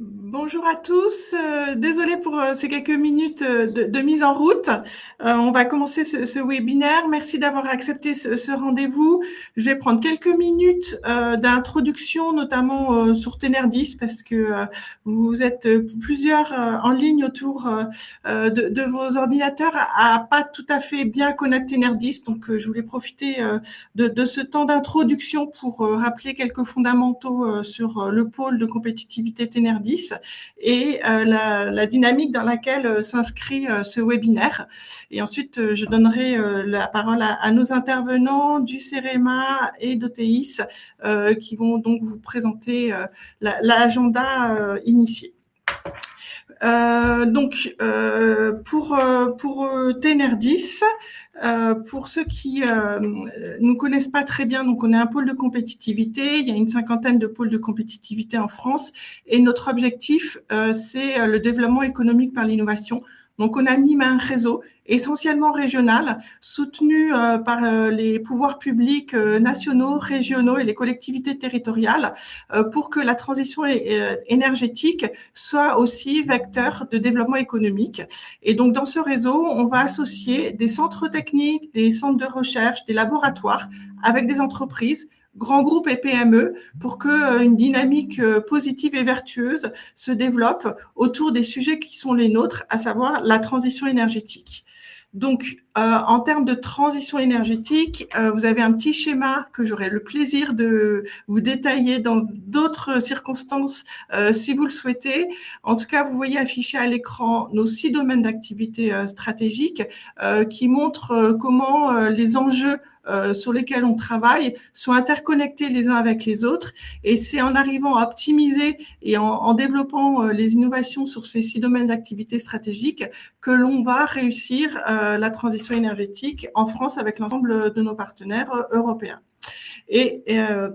Bonjour à tous, désolée pour ces quelques minutes de mise en route. On va commencer ce webinaire. Merci d'avoir accepté ce rendez-vous. Je vais prendre quelques minutes d'introduction, notamment sur Tenerdis, parce que vous êtes plusieurs en ligne autour de vos ordinateurs à pas tout à fait bien connaître Tenerdis. Donc, je voulais profiter de ce temps d'introduction pour rappeler quelques fondamentaux sur le pôle de compétitivité Tenerdis et la dynamique dans laquelle s'inscrit ce webinaire. Et ensuite, je donnerai la parole à nos intervenants du CEREMA et d'OTIS qui vont donc vous présenter l'agenda initié. Pour Tenerdis, pour ceux qui nous connaissent pas très bien, donc on est un pôle de compétitivité. Il y a une 50aine de pôles de compétitivité en France, et notre objectif, c'est le développement économique par l'innovation. Donc, on anime un réseau essentiellement régional, soutenu par les pouvoirs publics nationaux, régionaux et les collectivités territoriales, pour que la transition énergétique soit aussi vecteur de développement économique. Et donc, dans ce réseau, on va associer des centres techniques, des centres de recherche, des laboratoires avec des entreprises, grands groupes et PME, pour qu'une dynamique positive et vertueuse se développe autour des sujets qui sont les nôtres, à savoir la transition énergétique. Donc, en termes de transition énergétique, vous avez un petit schéma que j'aurai le plaisir de vous détailler dans d'autres circonstances si vous le souhaitez. En tout cas, vous voyez affiché à l'écran nos 6 domaines d'activité stratégiques qui montrent comment les enjeux sur lesquels on travaille sont interconnectés les uns avec les autres, et c'est en arrivant à optimiser et en développant les innovations sur ces 6 domaines d'activité stratégiques que l'on va réussir la transition énergétique en France avec l'ensemble de nos partenaires européens. Et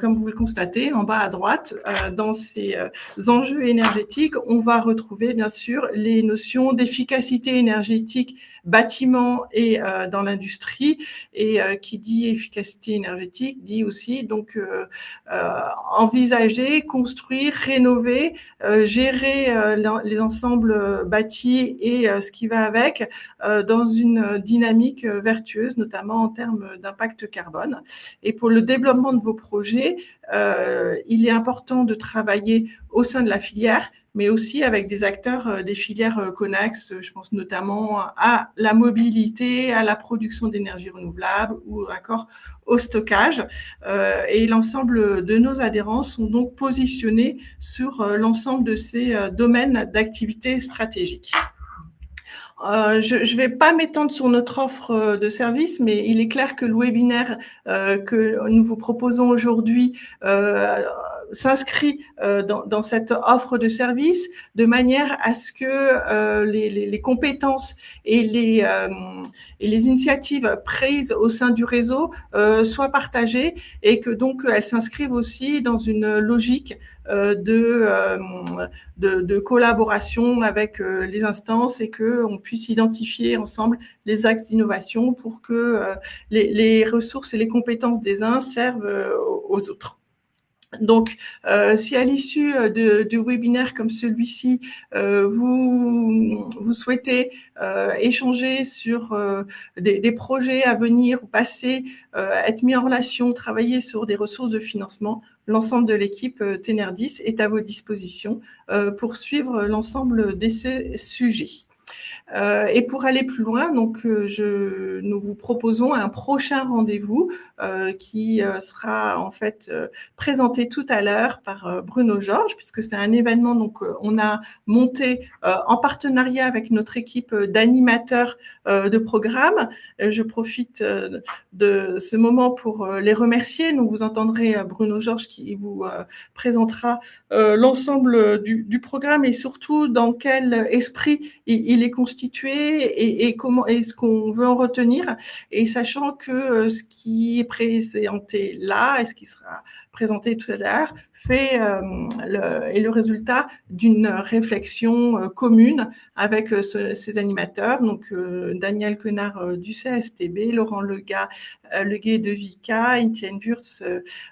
comme vous le constatez, en bas à droite, dans ces enjeux énergétiques, on va retrouver bien sûr les notions d'efficacité énergétique bâtiment et dans l'industrie. Et qui dit efficacité énergétique dit aussi donc envisager, construire, rénover, gérer les ensembles bâtis et ce qui va avec dans une dynamique vertueuse, notamment en termes d'impact carbone. Et pour le développement de vos projets, il est important de travailler au sein de la filière, mais aussi avec des acteurs des filières connexes. Je pense notamment à la mobilité, à la production d'énergie renouvelable ou encore au stockage. Et l'ensemble de nos adhérents sont donc positionnés sur l'ensemble de ces domaines d'activité stratégique. Je ne vais pas m'étendre sur notre offre de service, mais il est clair que le webinaire que nous vous proposons aujourd'hui s'inscrit dans cette offre de service, de manière à ce que les compétences et les initiatives prises au sein du réseau soient partagées, et que donc elles s'inscrivent aussi dans une logique de collaboration avec les instances, et qu'on puisse identifier ensemble les axes d'innovation pour que les ressources et les compétences des uns servent aux autres. Donc, si à l'issue de webinaires comme celui-ci, vous souhaitez échanger sur des projets à venir ou passés, être mis en relation, travailler sur des ressources de financement, l'ensemble de l'équipe Tenerdis est à vos dispositions pour suivre l'ensemble de ces sujets. Et pour aller plus loin, donc nous vous proposons un prochain rendez-vous qui sera en fait présenté tout à l'heure par Bruno Georges, puisque c'est un événement donc on a monté en partenariat avec notre équipe d'animateurs de programme. Je profite de ce moment pour les remercier. Donc vous entendrez Bruno Georges qui vous présentera l'ensemble du programme, et surtout dans quel esprit il est constitué et comment est-ce qu'on veut en retenir, et sachant que ce qui est présenté là et ce qui sera présenté tout à l'heure est le résultat d'une réflexion commune avec ces animateurs, donc Daniel Quenard du CSTB, Laurent Leguet de Vica, Étienne Wurtz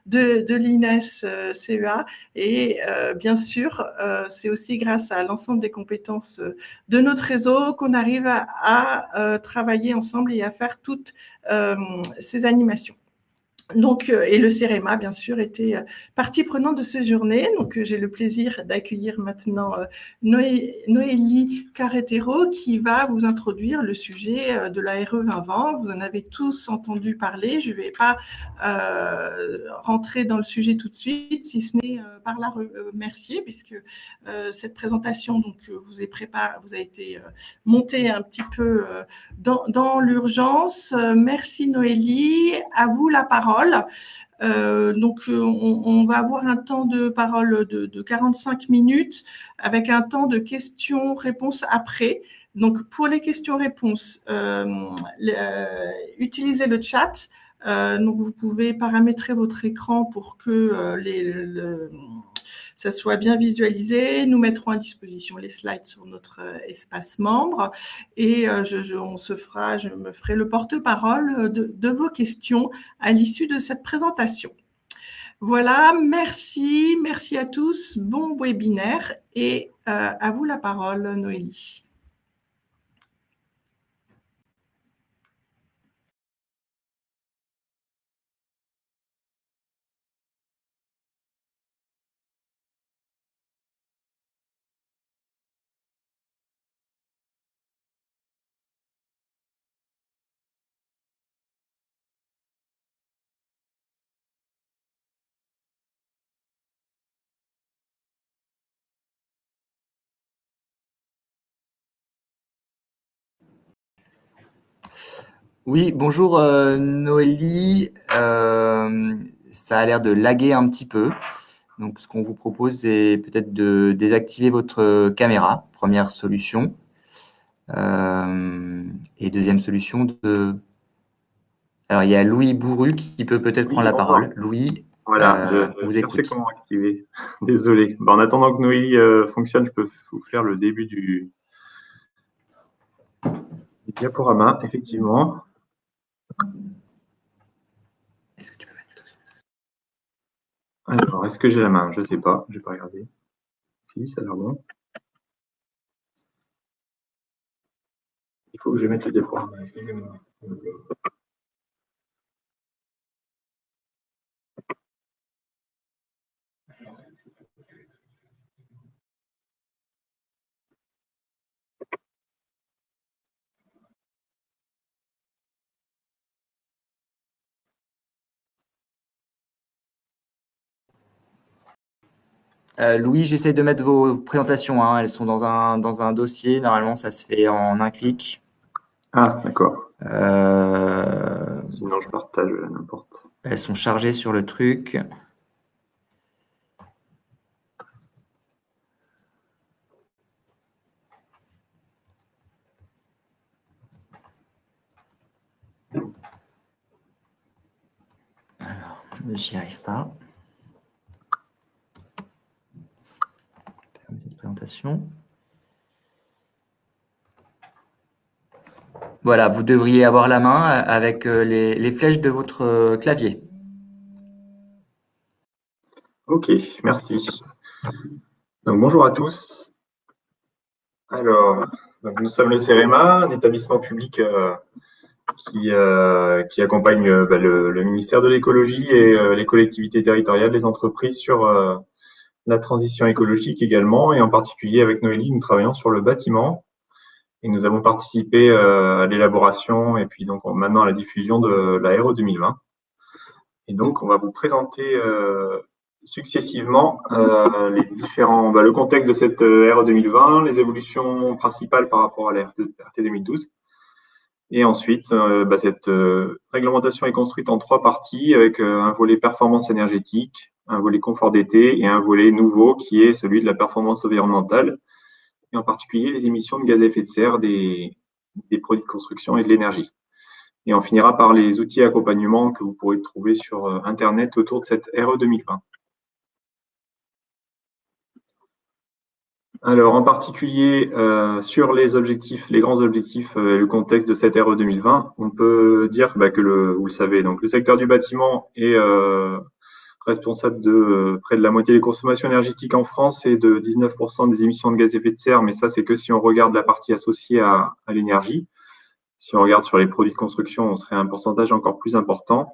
de l'INES CEA, et bien sûr, c'est aussi grâce à l'ensemble des compétences de notre réseau qu'on arrive à travailler ensemble et à faire toutes ces animations. Donc, et le CEREMA, bien sûr, était partie prenante de cette journée. Donc, j'ai le plaisir d'accueillir maintenant Noélie Carretero qui va vous introduire le sujet de la RE 2020. Vous en avez tous entendu parler. Je ne vais pas rentrer dans le sujet tout de suite, si ce n'est par la remercier, puisque cette présentation donc, vous a été montée un petit peu dans l'urgence. Merci Noélie. À vous la parole. Donc, on va avoir un temps de parole de 45 minutes avec un temps de questions-réponses après. Donc, pour les questions-réponses, utilisez le chat. Donc, vous pouvez paramétrer votre écran pour que ça soit bien visualisé. Nous mettrons à disposition les slides sur notre espace membre et je me ferai le porte-parole de vos questions à l'issue de cette présentation. Voilà, merci à tous, bon webinaire et à vous la parole, Noélie. Oui, bonjour Noélie. Ça a l'air de laguer un petit peu. Donc, ce qu'on vous propose, c'est peut-être de désactiver votre caméra, première solution. Et deuxième solution, Alors, il y a Louis Bourru qui peut peut-être prendre la parole. Louis, voilà, on vous je écoute. sais comment activer. Désolé. En attendant que Noélie fonctionne, je peux vous faire le début du diaporama, effectivement. Est-ce que tu peux mettre... Alors, est-ce que j'ai la main? Je ne sais pas, je n'ai pas regardé. Si, ça a l'air bon. Il faut que je mette le diaporama, excusez-moi. Louis, j'essaie de mettre vos présentations. Hein. Elles sont dans un dossier. Normalement, ça se fait en un clic. Ah, d'accord. Sinon, je partage n'importe. Elles sont chargées sur le truc. Alors, j'y arrive pas. Cette présentation. Voilà, vous devriez avoir la main avec les flèches de votre clavier. Ok, merci. Donc, bonjour à tous. Alors, donc nous sommes le CEREMA, un établissement public qui accompagne le ministère de l'écologie et les collectivités territoriales, les entreprises sur la transition écologique également, et en particulier avec Noélie, nous travaillons sur le bâtiment et nous avons participé à l'élaboration et puis donc maintenant à la diffusion de la RE 2020. Et donc on va vous présenter successivement le contexte de cette RE 2020, les évolutions principales par rapport à la RT 2012. Et ensuite, cette réglementation est construite en 3 parties avec un volet performance énergétique, un volet confort d'été et un volet nouveau qui est celui de la performance environnementale, et en particulier les émissions de gaz à effet de serre des produits de construction et de l'énergie. Et on finira par les outils d'accompagnement que vous pourrez trouver sur Internet autour de cette RE 2020. Alors, en particulier, sur les objectifs, les grands objectifs, le contexte de cette RE 2020, on peut dire que vous le savez, donc le secteur du bâtiment est responsable de près de la moitié des consommations énergétiques en France et de 19% des émissions de gaz à effet de serre, mais ça, c'est que si on regarde la partie associée à l'énergie. Si on regarde sur les produits de construction, on serait à un pourcentage encore plus important.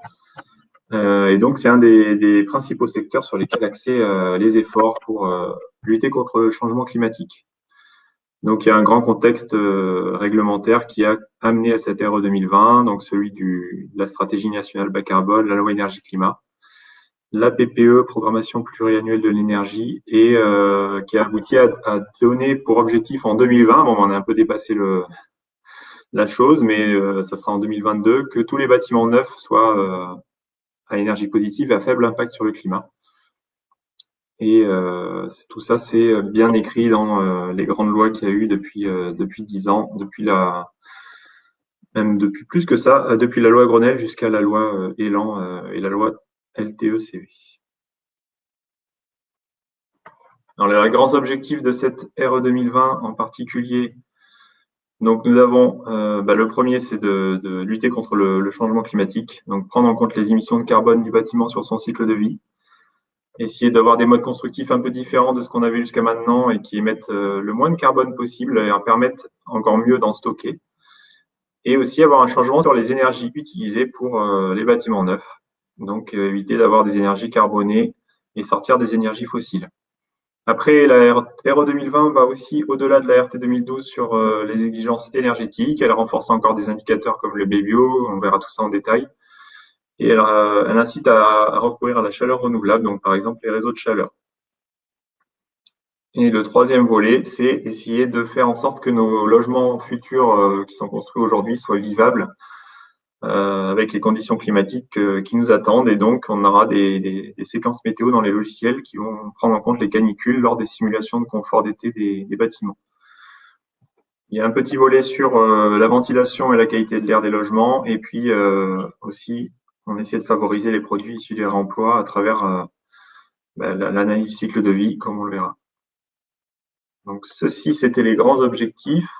Et donc, c'est un des principaux secteurs sur lesquels axer les efforts pour lutter contre le changement climatique. Donc, il y a un grand contexte réglementaire qui a amené à cette RE 2020, donc celui de la stratégie nationale bas carbone, la loi énergie-climat, la PPE, programmation pluriannuelle de l'énergie, et qui a abouti à donner pour objectif en 2020, bon, on a un peu dépassé la chose, mais ça sera en 2022, que tous les bâtiments neufs soient à énergie positive et à faible impact sur le climat. Et tout ça, c'est bien écrit dans les grandes lois qu'il y a eu depuis 10 ans, même depuis plus que ça, depuis la loi Grenelle jusqu'à la loi Elan et la loi LTE-CV. Dans les grands objectifs de cette RE 2020 en particulier, donc nous avons le premier, c'est de lutter contre le changement climatique, donc prendre en compte les émissions de carbone du bâtiment sur son cycle de vie, essayer d'avoir des modes constructifs un peu différents de ce qu'on avait jusqu'à maintenant et qui émettent le moins de carbone possible et en permettent encore mieux d'en stocker, et aussi avoir un changement sur les énergies utilisées pour les bâtiments neufs, donc éviter d'avoir des énergies carbonées et sortir des énergies fossiles. Après, la RE 2020 va aussi au-delà de la RT 2012 sur les exigences énergétiques. Elle renforce encore des indicateurs comme le BBO, on verra tout ça en détail. Et elle incite à recourir à la chaleur renouvelable, donc par exemple les réseaux de chaleur. Et le troisième volet, c'est essayer de faire en sorte que nos logements futurs qui sont construits aujourd'hui soient vivables avec les conditions climatiques qui nous attendent. Et donc, on aura des séquences météo dans les logiciels qui vont prendre en compte les canicules lors des simulations de confort d'été des bâtiments. Il y a un petit volet sur la ventilation et la qualité de l'air des logements. Et puis aussi, on essaie de favoriser les produits issus des réemplois à travers l'analyse du cycle de vie, comme on le verra. Donc, ceci, c'était les grands objectifs.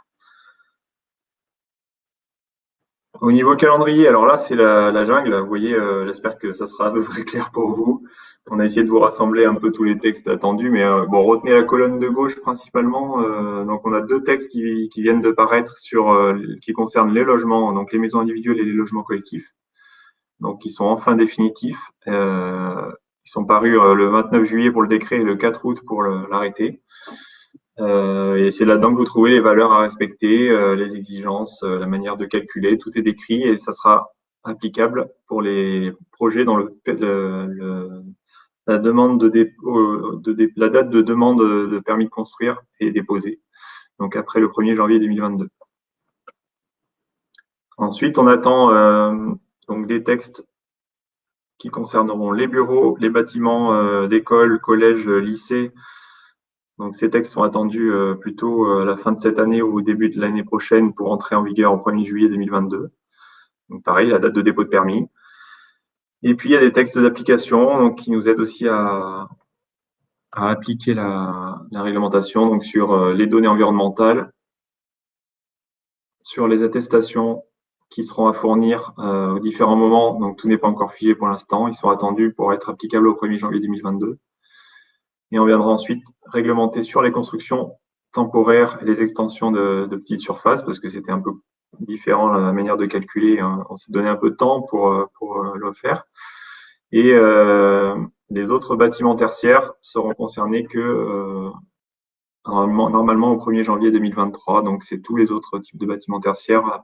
Au niveau calendrier, alors là, c'est la jungle. Vous voyez, j'espère que ça sera à peu près clair pour vous. On a essayé de vous rassembler un peu tous les textes attendus, mais bon, retenez la colonne de gauche principalement. Donc, on a deux textes qui viennent de paraître qui concernent les logements, donc les maisons individuelles et les logements collectifs, donc qui sont enfin définitifs. Ils sont parus le 29 juillet pour le décret et le 4 août pour l'arrêté. Et c'est là-dedans que vous trouvez les valeurs à respecter, les exigences, la manière de calculer, tout est décrit et ça sera applicable pour les projets dont la demande de dépôt, la date de demande de permis de construire est déposée. Donc après le 1er janvier 2022. Ensuite, on attend donc des textes qui concerneront les bureaux, les bâtiments d'écoles, collèges, lycées. Donc ces textes sont attendus plutôt à la fin de cette année ou au début de l'année prochaine pour entrer en vigueur au 1er juillet 2022. Donc pareil, la date de dépôt de permis. Et puis il y a des textes d'application qui nous aident aussi à appliquer la réglementation donc sur les données environnementales, sur les attestations qui seront à fournir aux différents moments. Donc tout n'est pas encore figé pour l'instant. Ils sont attendus pour être applicables au 1er janvier 2022. Et on viendra ensuite réglementer sur les constructions temporaires et les extensions de petites surfaces, parce que c'était un peu différent la manière de calculer. On s'est donné un peu de temps pour le faire. Et les autres bâtiments tertiaires seront concernés que normalement au 1er janvier 2023. Donc c'est tous les autres types de bâtiments tertiaires,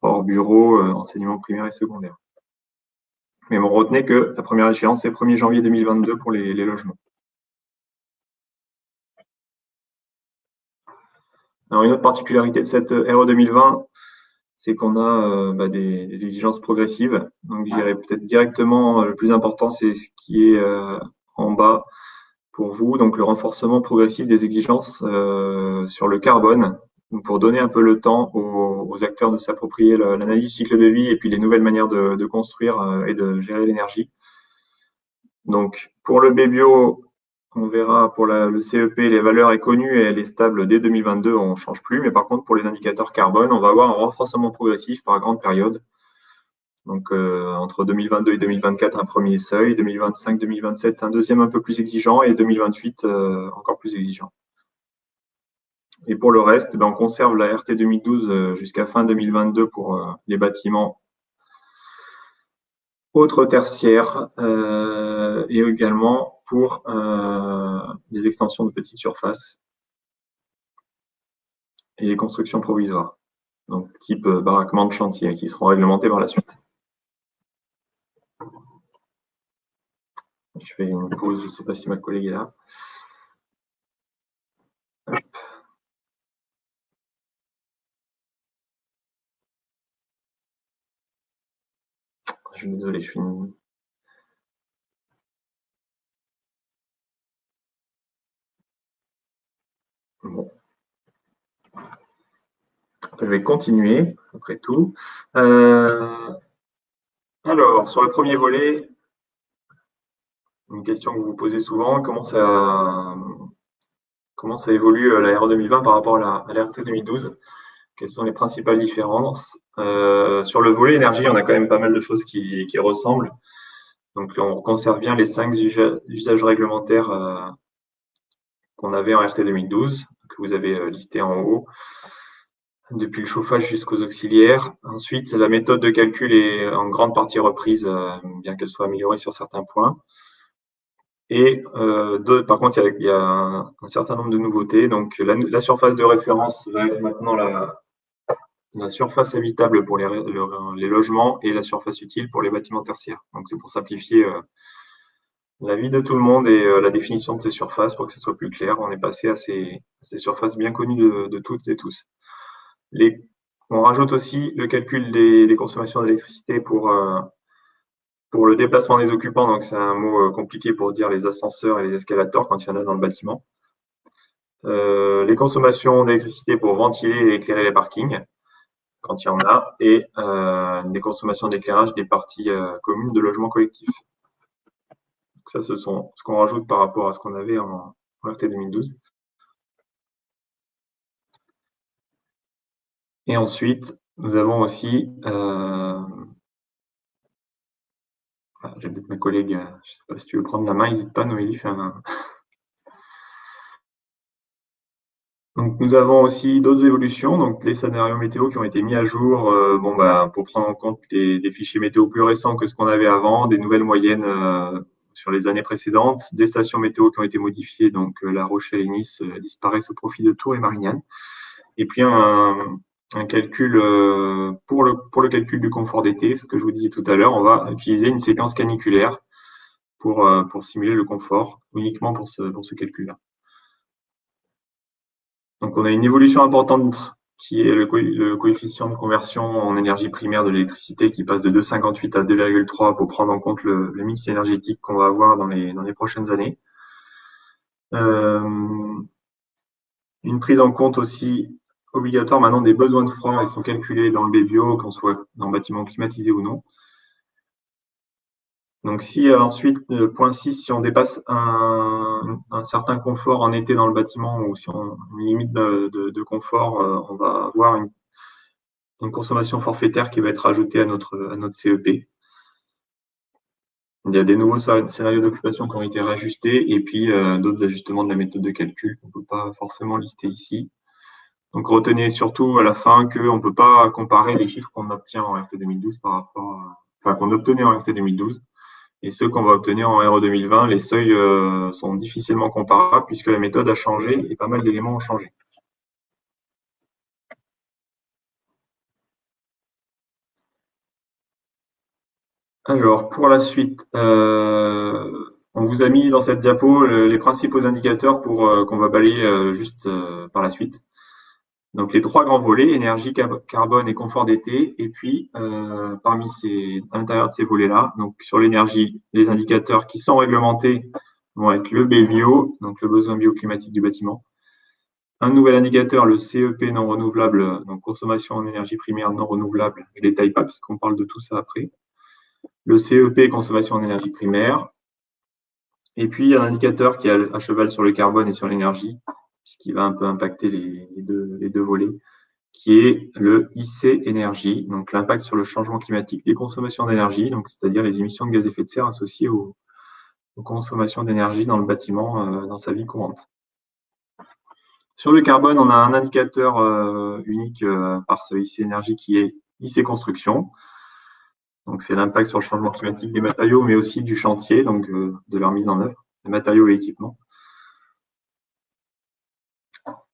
hors bureau, enseignement primaire et secondaire. Mais bon, retenez que la première échéance, c'est 1er janvier 2022 pour les logements. Alors, une autre particularité de cette RE 2020, c'est qu'on a des exigences progressives. Donc, je dirais peut-être directement, le plus important, c'est ce qui est en bas pour vous. Donc, le renforcement progressif des exigences sur le carbone, donc pour donner un peu le temps aux acteurs de s'approprier l'analyse du cycle de vie et puis les nouvelles manières de construire et de gérer l'énergie. Donc, pour le BBio, On verra pour le CEP, les valeurs est connue et elle est stable dès 2022, on ne change plus. Mais par contre, pour les indicateurs carbone, on va avoir un renforcement progressif par grande période. Donc, entre 2022 et 2024, un premier seuil, 2025-2027, un deuxième un peu plus exigeant et 2028, encore plus exigeant. Et pour le reste, on conserve la RT 2012 jusqu'à fin 2022 pour les bâtiments autres tertiaires et également pour les extensions de petites surfaces et les constructions provisoires, donc type baraquement de chantier, qui seront réglementés par la suite. Je fais une pause, je ne sais pas si ma collègue est là. Hop. Je suis désolé, je suis une... Bon. Je vais continuer, après tout. Alors, sur le premier volet, une question que vous vous posez souvent, comment ça évolue la RE 2020 par rapport à la RT 2012? Quelles sont les principales différences? Sur le volet énergie, on a quand même pas mal de choses qui ressemblent. Donc, on conserve bien les 5 usages réglementaires qu'on avait en RT 2012, que vous avez listés en haut, depuis le chauffage jusqu'aux auxiliaires. Ensuite, la méthode de calcul est en grande partie reprise, bien qu'elle soit améliorée sur certains points. Et par contre, il y a un certain nombre de nouveautés. Donc, la surface de référence va être maintenant la surface habitable pour les logements et la surface utile pour les bâtiments tertiaires. Donc, c'est pour simplifier la vie de tout le monde et la définition de ces surfaces pour que ce soit plus clair. On est passé à ces surfaces bien connues de toutes et tous. On rajoute aussi le calcul des consommations d'électricité pour le déplacement des occupants. Donc, c'est un mot compliqué pour dire les ascenseurs et les escalators quand il y en a dans le bâtiment. Les consommations d'électricité pour ventiler et éclairer les parkings quand il y en a, et des consommations d'éclairage des parties communes de logements collectifs. Donc ça, ce sont ce qu'on rajoute par rapport à ce qu'on avait en RT 2012. Et ensuite, nous avons aussi, j'ai peut-être mes collègues, je ne sais pas si tu veux prendre la main, n'hésite pas, Noélie, fais un... Donc, nous avons aussi d'autres évolutions, donc les scénarios météo qui ont été mis à jour pour prendre en compte des fichiers météo plus récents que ce qu'on avait avant, des nouvelles moyennes sur les années précédentes, des stations météo qui ont été modifiées, donc La Rochelle et Nice disparaissent au profit de Tours et Marignane. Et puis un calcul pour le calcul du confort d'été, ce que je vous disais tout à l'heure, on va utiliser une séquence caniculaire pour simuler le confort, uniquement pour ce calcul-là. Donc, on a une évolution importante qui est le coefficient de conversion en énergie primaire de l'électricité qui passe de 2,58 à 2,3 pour prendre en compte le mix énergétique qu'on va avoir dans les prochaines années. Une prise en compte aussi obligatoire maintenant des besoins de froid. Ils sont calculés dans le BBio, qu'on soit dans le bâtiment climatisé ou non. Donc, si ensuite, point 6, si on dépasse un certain confort en été dans le bâtiment ou si on limite de confort, on va avoir une consommation forfaitaire qui va être ajoutée à notre CEP. Il y a des nouveaux scénarios d'occupation qui ont été réajustés et puis d'autres ajustements de la méthode de calcul qu'on ne peut pas forcément lister ici. Donc, retenez surtout à la fin qu'on ne peut pas comparer les chiffres qu'on obtient en RT 2012 qu'on obtenait en RT 2012. Et ceux qu'on va obtenir en RE 2020, les seuils sont difficilement comparables puisque la méthode a changé et pas mal d'éléments ont changé. Alors, pour la suite, on vous a mis dans cette diapo les principaux indicateurs qu'on va balayer juste par la suite. Donc, les 3 grands volets, énergie, carbone et confort d'été. Et puis, à l'intérieur de ces volets-là, donc sur l'énergie, les indicateurs qui sont réglementés vont être le BBio, donc le besoin bioclimatique du bâtiment. Un nouvel indicateur, le CEP non renouvelable, donc consommation en énergie primaire non renouvelable. Je ne détaille pas puisqu'on parle de tout ça après. Le CEP, consommation en énergie primaire. Et puis, il y a un indicateur qui est à cheval sur le carbone et sur l'énergie, puisqu'il va un peu impacter les deux volets, qui est le IC énergie, donc l'impact sur le changement climatique des consommations d'énergie, donc c'est-à-dire les émissions de gaz à effet de serre associées aux consommations d'énergie dans le bâtiment dans sa vie courante. Sur le carbone, on a un indicateur unique par ce IC énergie qui est IC construction. Donc c'est l'impact sur le changement climatique des matériaux, mais aussi du chantier, donc de leur mise en œuvre, des matériaux et équipements.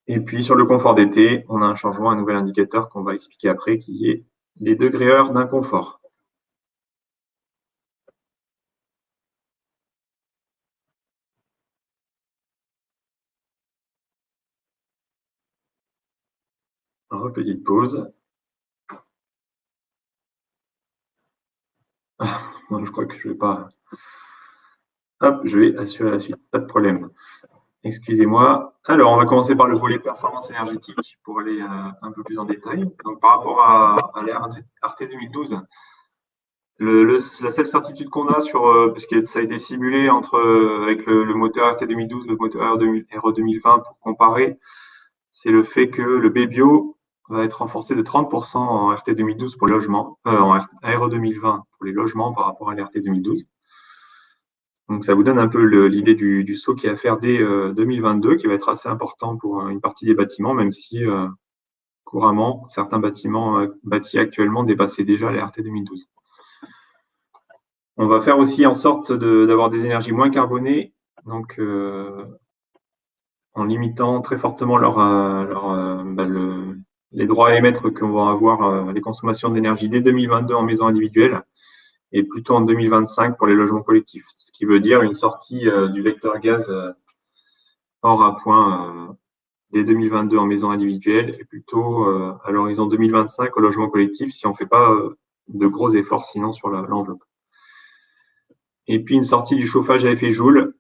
Et puis sur le confort d'été, on a un changement, un nouvel indicateur qu'on va expliquer après, qui est les degrés-heures d'inconfort. Alors, petite pause. Moi, je crois que je vais pas. Hop, je vais assurer la suite, pas de problème. Excusez-moi. Alors, on va commencer par le volet performance énergétique pour aller un peu plus en détail. Donc, par rapport à l'ère RT 2012, la seule certitude qu'on a puisque ça a été simulé avec le moteur RT 2012, le moteur RE 2020 pour comparer, c'est le fait que le BBio va être renforcé de 30% en RT 2012 pour le logement, en RE 2020 pour les logements par rapport à l'RT 2012. Donc, ça vous donne un peu l'idée du saut qu'il y a à faire dès 2022, qui va être assez important pour une partie des bâtiments, même si couramment, certains bâtiments bâtis actuellement dépassaient déjà les RT 2012. On va faire aussi en sorte d'avoir des énergies moins carbonées, donc en limitant très fortement les droits à émettre qu'on va avoir, les consommations d'énergie dès 2022 en maison individuelle, et plutôt en 2025 pour les logements collectifs, ce qui veut dire une sortie du vecteur gaz hors à point dès 2022 en maison individuelle et plutôt à l'horizon 2025 au logement collectif si on ne fait pas de gros efforts sinon sur l'enveloppe. Et puis une sortie du chauffage à effet Joule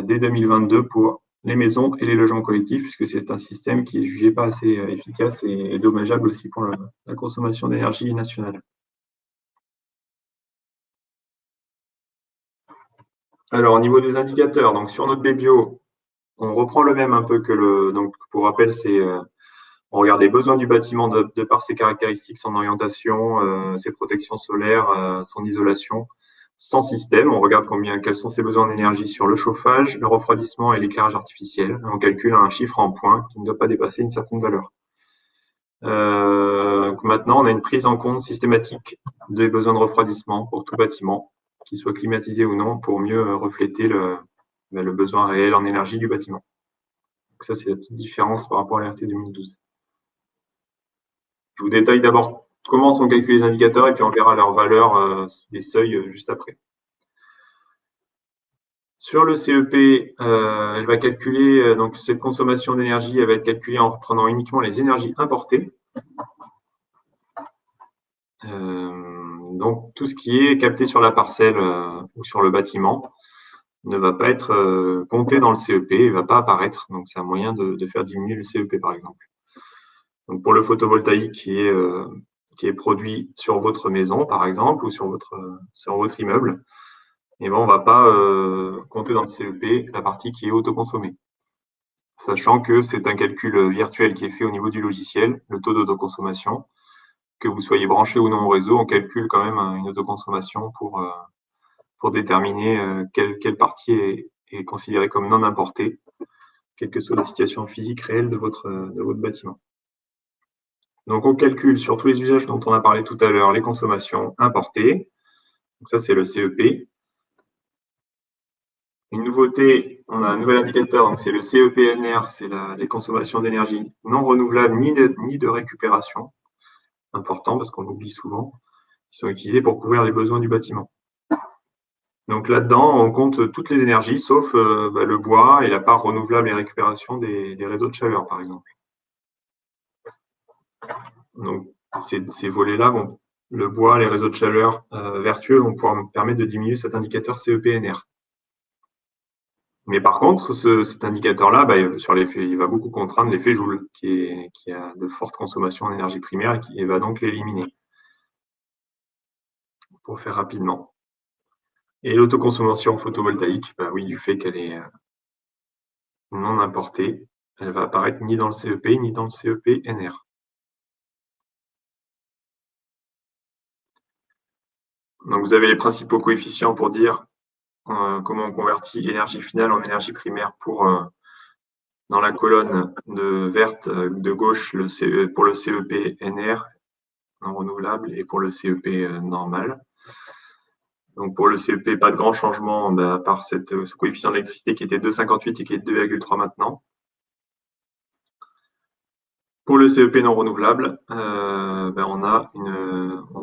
dès 2022 pour les maisons et les logements collectifs, puisque c'est un système qui est jugé pas assez efficace et dommageable aussi pour la consommation d'énergie nationale. Alors, au niveau des indicateurs, donc sur notre BBio, on reprend le même un peu donc pour rappel, on regarde les besoins du bâtiment de par ses caractéristiques, son orientation, ses protections solaires, son isolation, sans système. On regarde quels sont ses besoins d'énergie sur le chauffage, le refroidissement et l'éclairage artificiel. On calcule un chiffre en points qui ne doit pas dépasser une certaine valeur. Maintenant, on a une prise en compte systématique des besoins de refroidissement pour tout bâtiment, qu'il soit climatisé ou non, pour mieux refléter le besoin réel en énergie du bâtiment. Donc ça, c'est la petite différence par rapport à l'RT 2012. Je vous détaille d'abord comment sont calculés les indicateurs et puis on verra leur valeur des seuils juste après. Sur le CEP, elle va calculer, donc cette consommation d'énergie, elle va être calculée en reprenant uniquement les énergies importées. Donc tout ce qui est capté sur la parcelle ou sur le bâtiment ne va pas être compté dans le CEP et ne va pas apparaître. Donc c'est un moyen de faire diminuer le CEP par exemple. Donc pour le photovoltaïque qui est produit sur votre maison par exemple ou sur votre immeuble, et ben on va pas compter dans le CEP la partie qui est autoconsommée. Sachant que c'est un calcul virtuel qui est fait au niveau du logiciel, le taux d'autoconsommation. Que vous soyez branché ou non au réseau, on calcule quand même une autoconsommation pour déterminer quelle partie est considérée comme non importée, quelle que soit la situation physique réelle de votre bâtiment. Donc on calcule sur tous les usages dont on a parlé tout à l'heure les consommations importées. Donc ça c'est le CEP. Une nouveauté, on a un nouvel indicateur, donc c'est le CEPNR, c'est les consommations d'énergie non renouvelables ni de récupération. Important parce qu'on l'oublie souvent, qui sont utilisés pour couvrir les besoins du bâtiment. Donc là-dedans, on compte toutes les énergies, sauf le bois et la part renouvelable et récupération des réseaux de chaleur, par exemple. Donc ces volets-là, le bois, les réseaux de chaleur vertueux vont pouvoir me permettre de diminuer cet indicateur CEPNR. Mais par contre, cet indicateur-là, sur l'effet, il va beaucoup contraindre l'effet Joule, qui a de fortes consommations en énergie primaire et va donc l'éliminer. Pour faire rapidement. Et l'autoconsommation photovoltaïque, bah oui, du fait qu'elle est non importée, elle va apparaître ni dans le CEP ni dans le CEP-NR. Donc vous avez les principaux coefficients pour dire comment on convertit énergie finale en énergie primaire pour dans la colonne verte de gauche pour le CEP-NR non renouvelable et pour le CEP normal. Donc pour le CEP, pas de grand changement, à part ce coefficient d'électricité qui était 2,58 et qui est 2,3 maintenant. Pour le CEP non renouvelable, on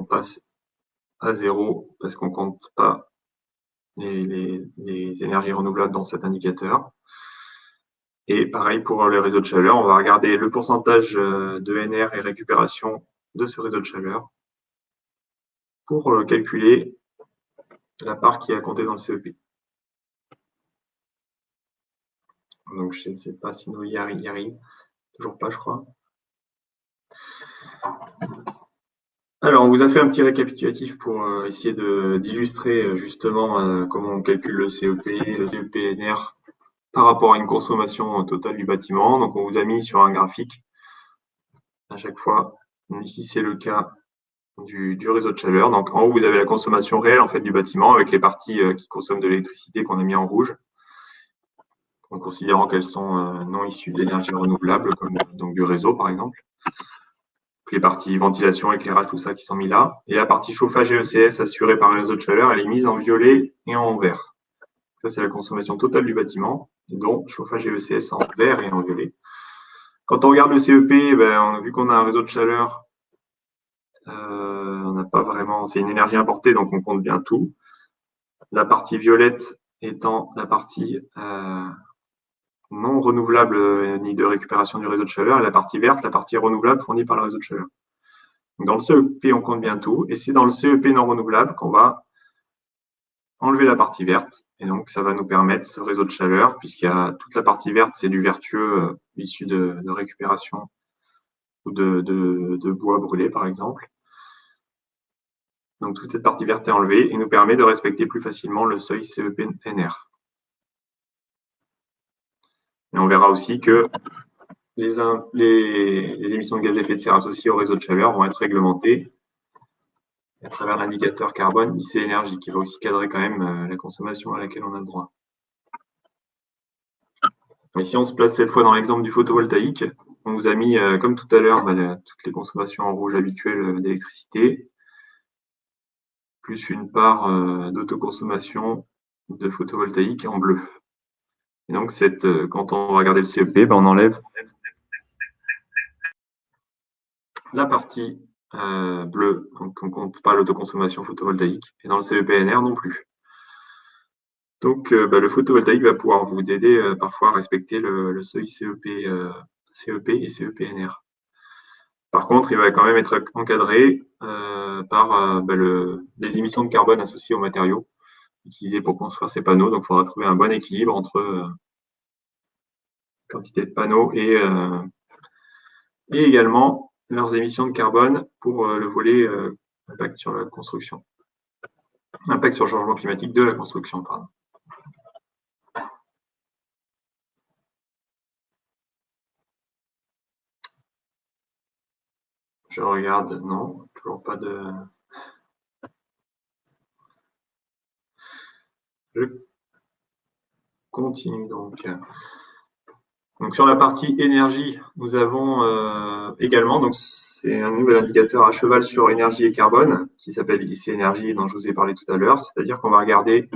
passe à 0 parce qu'on compte pas les énergies renouvelables dans cet indicateur. Et pareil pour le réseau de chaleur, on va regarder le pourcentage de NR et récupération de ce réseau de chaleur pour calculer la part qui est à compter dans le CEP. Donc je ne sais pas si nous y arrivons. Toujours pas, je crois. Alors, on vous a fait un petit récapitulatif pour essayer d'illustrer justement comment on calcule le CEP, le CEP-NR par rapport à une consommation totale du bâtiment. Donc, on vous a mis sur un graphique à chaque fois. Ici, c'est le cas du réseau de chaleur. Donc, en haut, vous avez la consommation réelle en fait du bâtiment avec les parties qui consomment de l'électricité qu'on a mis en rouge, en considérant qu'elles sont non issues d'énergie renouvelable, comme donc du réseau par exemple. Les parties ventilation, éclairage, tout ça qui sont mis là. Et la partie chauffage et ECS assurée par le réseau de chaleur, elle est mise en violet et en vert. Ça, c'est la consommation totale du bâtiment, dont chauffage et ECS en vert et en violet. Quand on regarde le CEP, vu qu'on a un réseau de chaleur, on n'a pas vraiment, c'est une énergie importée, donc on compte bien tout. La partie violette étant la partie non renouvelable ni de récupération du réseau de chaleur, et la partie verte, la partie renouvelable fournie par le réseau de chaleur. Dans le CEP, on compte bien tout, et c'est dans le CEP non renouvelable qu'on va enlever la partie verte, et donc ça va nous permettre ce réseau de chaleur, puisqu'il y a toute la partie verte, c'est du vertueux issu de récupération ou de bois brûlé, par exemple. Donc toute cette partie verte est enlevée et nous permet de respecter plus facilement le seuil CEP-NR. Et on verra aussi que les émissions de gaz à effet de serre associées au réseau de chaleur vont être réglementées à travers l'indicateur carbone IC Énergie, qui va aussi cadrer quand même la consommation à laquelle on a le droit. Et si on se place cette fois dans l'exemple du photovoltaïque, on vous a mis, comme tout à l'heure, toutes les consommations en rouge habituelles d'électricité, plus une part d'autoconsommation de photovoltaïque en bleu. Et donc, quand on va regarder le CEP, on enlève la partie bleue, donc on ne compte pas l'autoconsommation photovoltaïque, et dans le CEP-NR non plus. Donc, le photovoltaïque va pouvoir vous aider parfois à respecter le seuil CEP et CEP-NR. Par contre, il va quand même être encadré par les émissions de carbone associées aux matériaux utilisés pour construire ces panneaux. Donc, il faudra trouver un bon équilibre entre quantité de panneaux et également leurs émissions de carbone pour le volet impact sur la construction. Impact sur le changement climatique de la construction, pardon. Je regarde, non, toujours pas de... Je continue donc. Donc sur la partie énergie, nous avons également, donc c'est un nouvel indicateur à cheval sur énergie et carbone qui s'appelle IC Énergie dont je vous ai parlé tout à l'heure. C'est-à-dire qu'on va regarder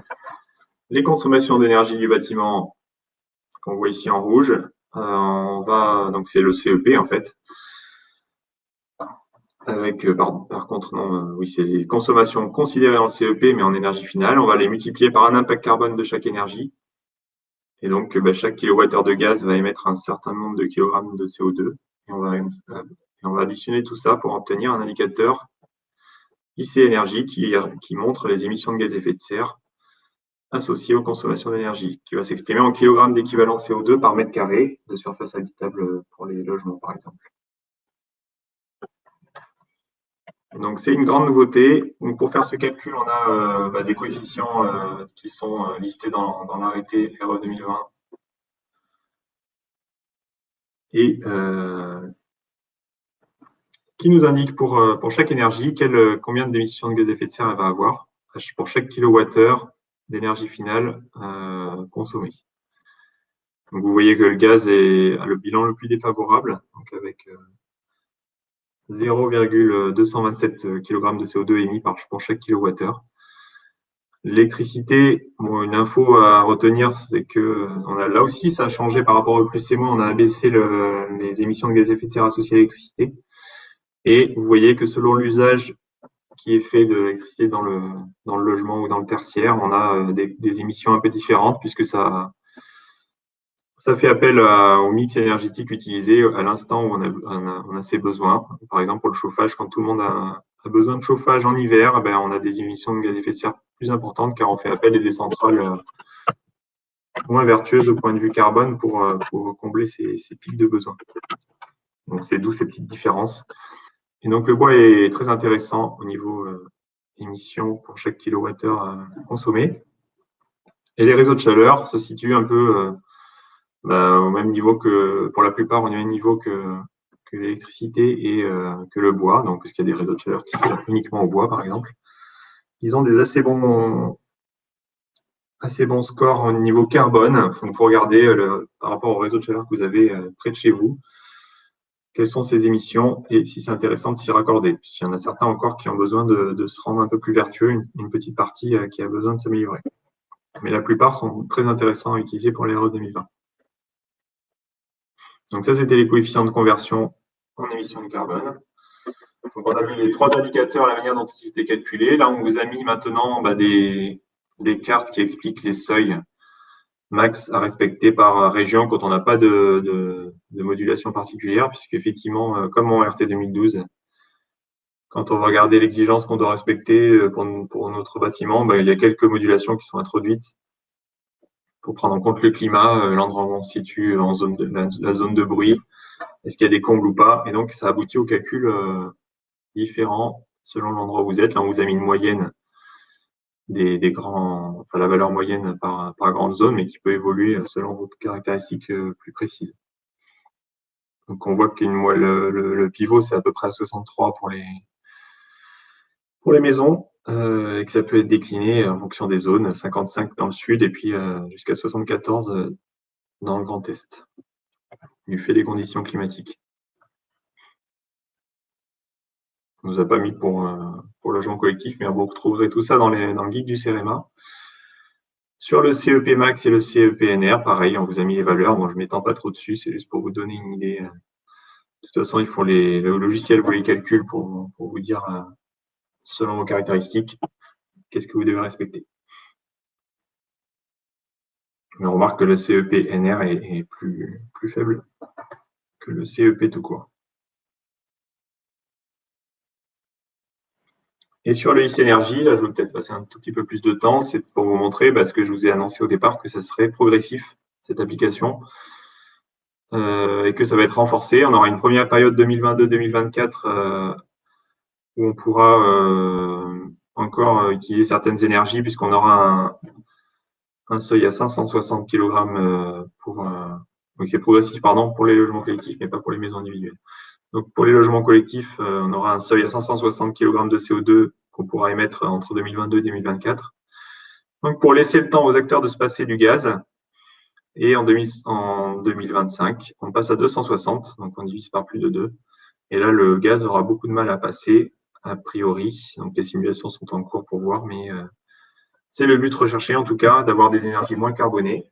les consommations d'énergie du bâtiment qu'on voit ici en rouge. Donc c'est le CEP en fait. Avec, par contre, non, oui, c'est les consommations considérées en CEP, mais en énergie finale. On va les multiplier par un impact carbone de chaque énergie. Et donc, chaque kilowattheure de gaz va émettre un certain nombre de kilogrammes de CO2. Et on va additionner tout ça pour obtenir un indicateur IC Énergie qui montre les émissions de gaz à effet de serre associées aux consommations d'énergie, qui va s'exprimer en kilogrammes d'équivalent CO2 par mètre carré de surface habitable pour les logements, par exemple. Donc, c'est une grande nouveauté. Donc, pour faire ce calcul, on a des coefficients qui sont listés dans l'arrêté RE 2020 et qui nous indique pour chaque énergie combien d'émissions de gaz à effet de serre elle va avoir pour chaque kilowattheure d'énergie finale consommée. Donc, vous voyez que le gaz a le bilan le plus défavorable, donc avec 0,227 kg de CO2 émis pour chaque kilowattheure. L'électricité, une info à retenir, c'est que là aussi, ça a changé par rapport au plus et moins. On a abaissé les émissions de gaz à effet de serre associées à l'électricité. Et vous voyez que selon l'usage qui est fait de l'électricité dans le logement ou dans le tertiaire, on a des émissions un peu différentes puisque ça fait appel au mix énergétique utilisé à l'instant où on a ses besoins. Par exemple, pour le chauffage, quand tout le monde a besoin de chauffage en hiver, on a des émissions de gaz à effet de serre plus importantes car on fait appel à des centrales moins vertueuses au point de vue carbone pour combler ces pics de besoin. Donc, c'est d'où ces petites différences. Et donc, le bois est très intéressant au niveau émissions pour chaque kilowattheure consommé. Et les réseaux de chaleur se situent un peu au même niveau que, pour la plupart, au même niveau que l'électricité et que le bois, donc parce qu'il y a des réseaux de chaleur qui servent uniquement au bois, par exemple. Ils ont des assez bons scores au niveau carbone. Il faut regarder par rapport au réseau de chaleur que vous avez près de chez vous, quelles sont ces émissions et si c'est intéressant de s'y raccorder. Il y en a certains encore qui ont besoin de se rendre un peu plus vertueux, une petite partie qui a besoin de s'améliorer. Mais la plupart sont très intéressants à utiliser pour l'RE 2020. Donc ça, c'était les coefficients de conversion en émissions de carbone. Donc on a vu les trois indicateurs, la manière dont ils étaient calculés. Là, on vous a mis maintenant des cartes qui expliquent les seuils max à respecter par région quand on n'a pas de modulation particulière, puisqu'effectivement, comme en RT 2012, quand on va regarder l'exigence qu'on doit respecter pour notre bâtiment, il y a quelques modulations qui sont introduites pour prendre en compte le climat, l'endroit où on se situe en zone la zone de bruit, est-ce qu'il y a des combles ou pas. Et donc, ça aboutit aux calculs différents selon l'endroit où vous êtes. Là, on vous a mis une moyenne la valeur moyenne par grande zone, mais qui peut évoluer selon vos caractéristiques plus précises. Donc, on voit que le pivot, c'est à peu près à 63 pour les maisons, et que ça peut être décliné en fonction des zones, 55 dans le sud et puis jusqu'à 74 dans le Grand Est, du fait des conditions climatiques. On ne nous a pas mis pour logement collectif, mais vous retrouverez tout ça dans le guide du CEREMA. Sur le CEP Max et le CEPNR, pareil, on vous a mis les valeurs. Bon, je ne m'étends pas trop dessus, c'est juste pour vous donner une idée. De toute façon, il faut le logiciel vous les calcule pour vous dire, selon vos caractéristiques, qu'est-ce que vous devez respecter. Mais on remarque que le CEPNR est plus faible que le CEP tout court. Et sur le liste énergie, là, je vais peut-être passer un tout petit peu plus de temps, c'est pour vous montrer ce que je vous ai annoncé au départ, que ça serait progressif, cette application, et que ça va être renforcé. On aura une première période 2022-2024 où on pourra encore utiliser certaines énergies, puisqu'on aura un seuil à 560 kg donc c'est progressif, pour les logements collectifs, mais pas pour les maisons individuelles. Donc, pour les logements collectifs, on aura un seuil à 560 kg de CO2 qu'on pourra émettre entre 2022 et 2024. Donc, pour laisser le temps aux acteurs de se passer du gaz, et en 2025, on passe à 260, donc on divise par plus de 2. Et là, le gaz aura beaucoup de mal à passer, a priori. Donc, les simulations sont en cours pour voir, mais c'est le but recherché, en tout cas, d'avoir des énergies moins carbonées.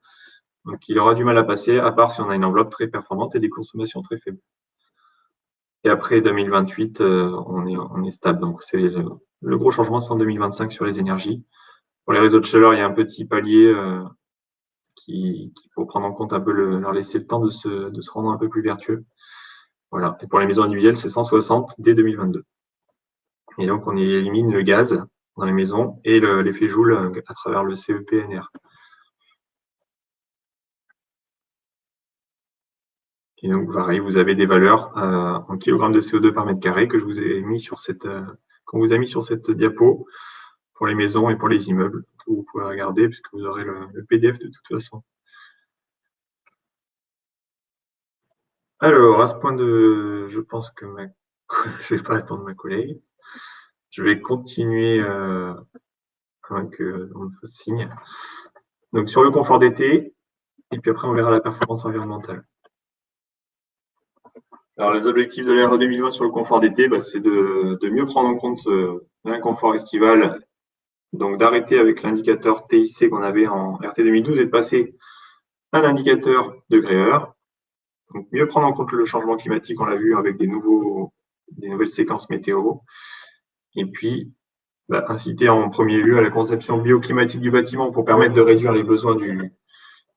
Donc, il aura du mal à passer, à part si on a une enveloppe très performante et des consommations très faibles. Et après 2028, on est stable. Donc, c'est le gros changement, c'est en 2025 sur les énergies. Pour les réseaux de chaleur, il y a un petit palier qu'il faut prendre en compte un peu, leur laisser le temps de se rendre un peu plus vertueux. Voilà. Et pour les maisons individuelles, c'est 160 dès 2022. Et donc, on élimine le gaz dans les maisons et l'effet Joule à travers le CEPNR. Et donc, pareil, vous avez des valeurs en kilogrammes de CO2 par mètre carré que je vous ai mis sur cette qu'on vous a mis sur cette diapo pour les maisons et pour les immeubles, que vous pouvez regarder puisque vous aurez le PDF de toute façon. Alors, à ce point je pense que je vais pas attendre ma collègue. Je vais continuer avant qu'on me fasse signe. Donc, sur le confort d'été, et puis après, on verra la performance environnementale. Alors, les objectifs de l'ERE 2020 sur le confort d'été, c'est de mieux prendre en compte l'inconfort estival, donc d'arrêter avec l'indicateur TIC qu'on avait en RT 2012 et de passer à un indicateur degré-heure. Donc, mieux prendre en compte le changement climatique, on l'a vu avec des nouvelles séquences météo. Et puis, inciter en premier lieu à la conception bioclimatique du bâtiment pour permettre de réduire les besoins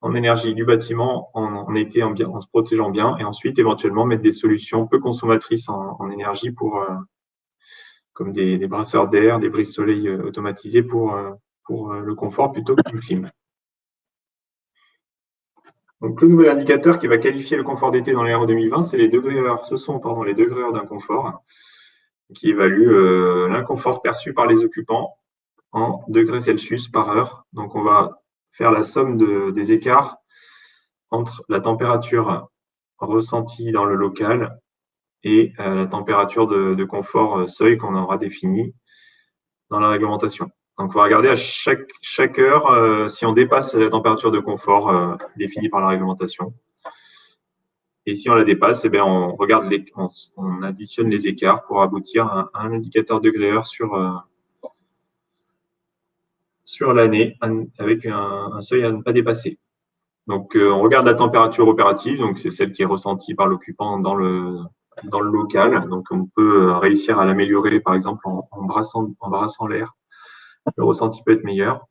en énergie du bâtiment en été en se protégeant bien. Et ensuite, éventuellement, mettre des solutions peu consommatrices en énergie comme des brasseurs d'air, des brises-soleil automatisés pour le confort plutôt que le clim. Donc, le nouvel indicateur qui va qualifier le confort d'été dans l'ERE 2020, c'est les degrés-heures. Ce sont les degrés-heures d'un confort qui évalue l'inconfort perçu par les occupants en degrés Celsius par heure. Donc, on va faire la somme des écarts entre la température ressentie dans le local et la température de confort seuil qu'on aura définie dans la réglementation. Donc, on va regarder à chaque heure si on dépasse la température de confort définie par la réglementation. Et si on la dépasse, on regarde on additionne les écarts pour aboutir à un indicateur degré-heure sur l'année avec un seuil à ne pas dépasser. Donc, on regarde la température opérative, donc c'est celle qui est ressentie par l'occupant dans le local. Donc, on peut réussir à l'améliorer, par exemple, en brassant l'air. Le ressenti peut être meilleur.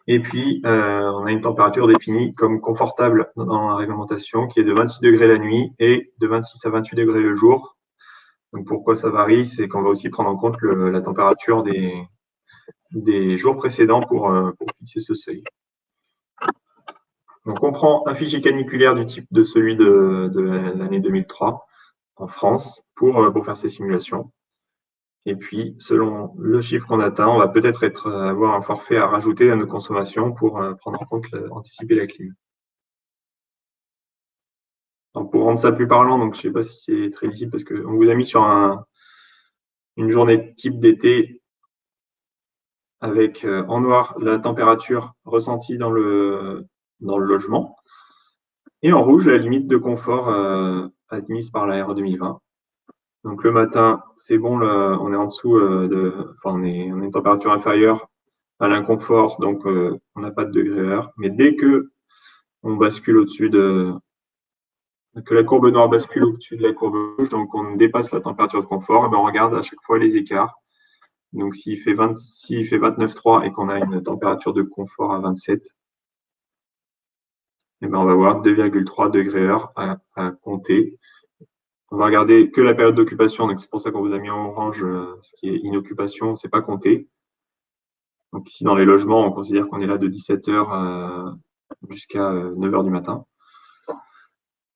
Et puis, on a une température définie comme confortable dans la réglementation qui est de 26 degrés la nuit et de 26 à 28 degrés le jour. Donc, pourquoi ça varie? C'est qu'on va aussi prendre en compte la température des jours précédents pour fixer ce seuil. Donc, on prend un fichier caniculaire du type de celui de l'année 2003 en France pour faire ces simulations. Et puis, selon le chiffre qu'on atteint, on va peut-être avoir un forfait à rajouter à nos consommations pour prendre en compte, anticiper la clim. Donc, pour rendre ça plus parlant, donc je ne sais pas si c'est très lisible parce qu'on vous a mis sur une journée type d'été avec en noir la température ressentie dans le logement et en rouge la limite de confort admise par la RE 2020. Donc le matin, c'est bon, on est en dessous on est une température inférieure à l'inconfort, donc on n'a pas de degré-heure. Mais dès que on bascule au-dessus que la courbe noire bascule au-dessus de la courbe rouge, donc on dépasse la température de confort, on regarde à chaque fois les écarts. Donc s'il fait 29,3 et qu'on a une température de confort à 27, on va avoir 2,3 degrés-heure à compter. On va regarder que la période d'occupation, donc c'est pour ça qu'on vous a mis en orange ce qui est inoccupation, c'est pas compté. Donc ici dans les logements, on considère qu'on est là de 17h jusqu'à 9h du matin.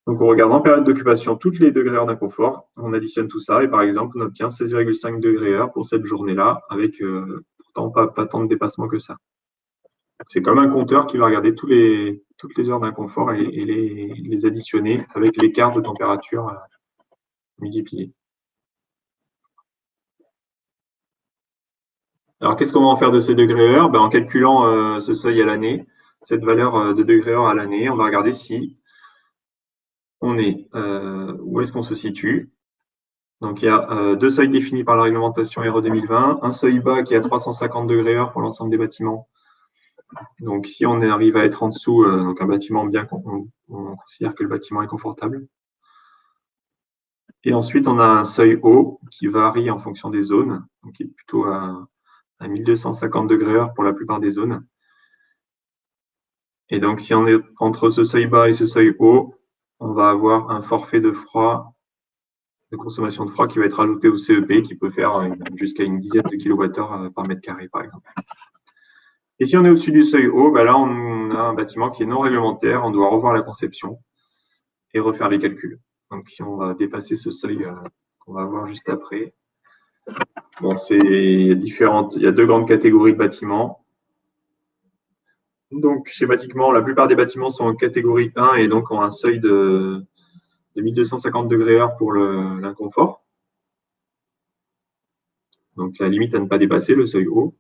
Donc on regarde en période d'occupation toutes les degrés-heures d'inconfort, on additionne tout ça et par exemple on obtient 16,5 degrés-heure pour cette journée-là avec pourtant pas tant de dépassement que ça. C'est comme un compteur qui va regarder toutes les heures d'inconfort et les additionner avec l'écart de température multiplié. Alors, qu'est-ce qu'on va en faire de ces degrés-heures? En calculant ce seuil à l'année, cette valeur de degrés-heure à l'année, on va regarder si on est, où est-ce qu'on se situe. Donc, il y a deux seuils définis par la réglementation RE 2020, un seuil bas qui est à 350 degrés-heure pour l'ensemble des bâtiments. Donc, si on arrive à être en dessous, donc un bâtiment on considère que le bâtiment est confortable. Et ensuite, on a un seuil haut qui varie en fonction des zones, donc qui est plutôt à 1250 degrés-heure pour la plupart des zones. Et donc, si on est entre ce seuil bas et ce seuil haut, on va avoir un forfait de froid, de consommation de froid qui va être ajouté au CEP, qui peut faire jusqu'à une dizaine de kWh par mètre carré, par exemple. Et si on est au-dessus du seuil haut, là, on a un bâtiment qui est non réglementaire, on doit revoir la conception et refaire les calculs. Donc, si on va dépasser ce seuil qu'on va voir juste après, Bon, il y a deux grandes catégories de bâtiments. Donc, schématiquement, la plupart des bâtiments sont en catégorie 1 et donc ont un seuil de 1250 degrés H pour l'inconfort. Donc, la limite à ne pas dépasser, le seuil haut.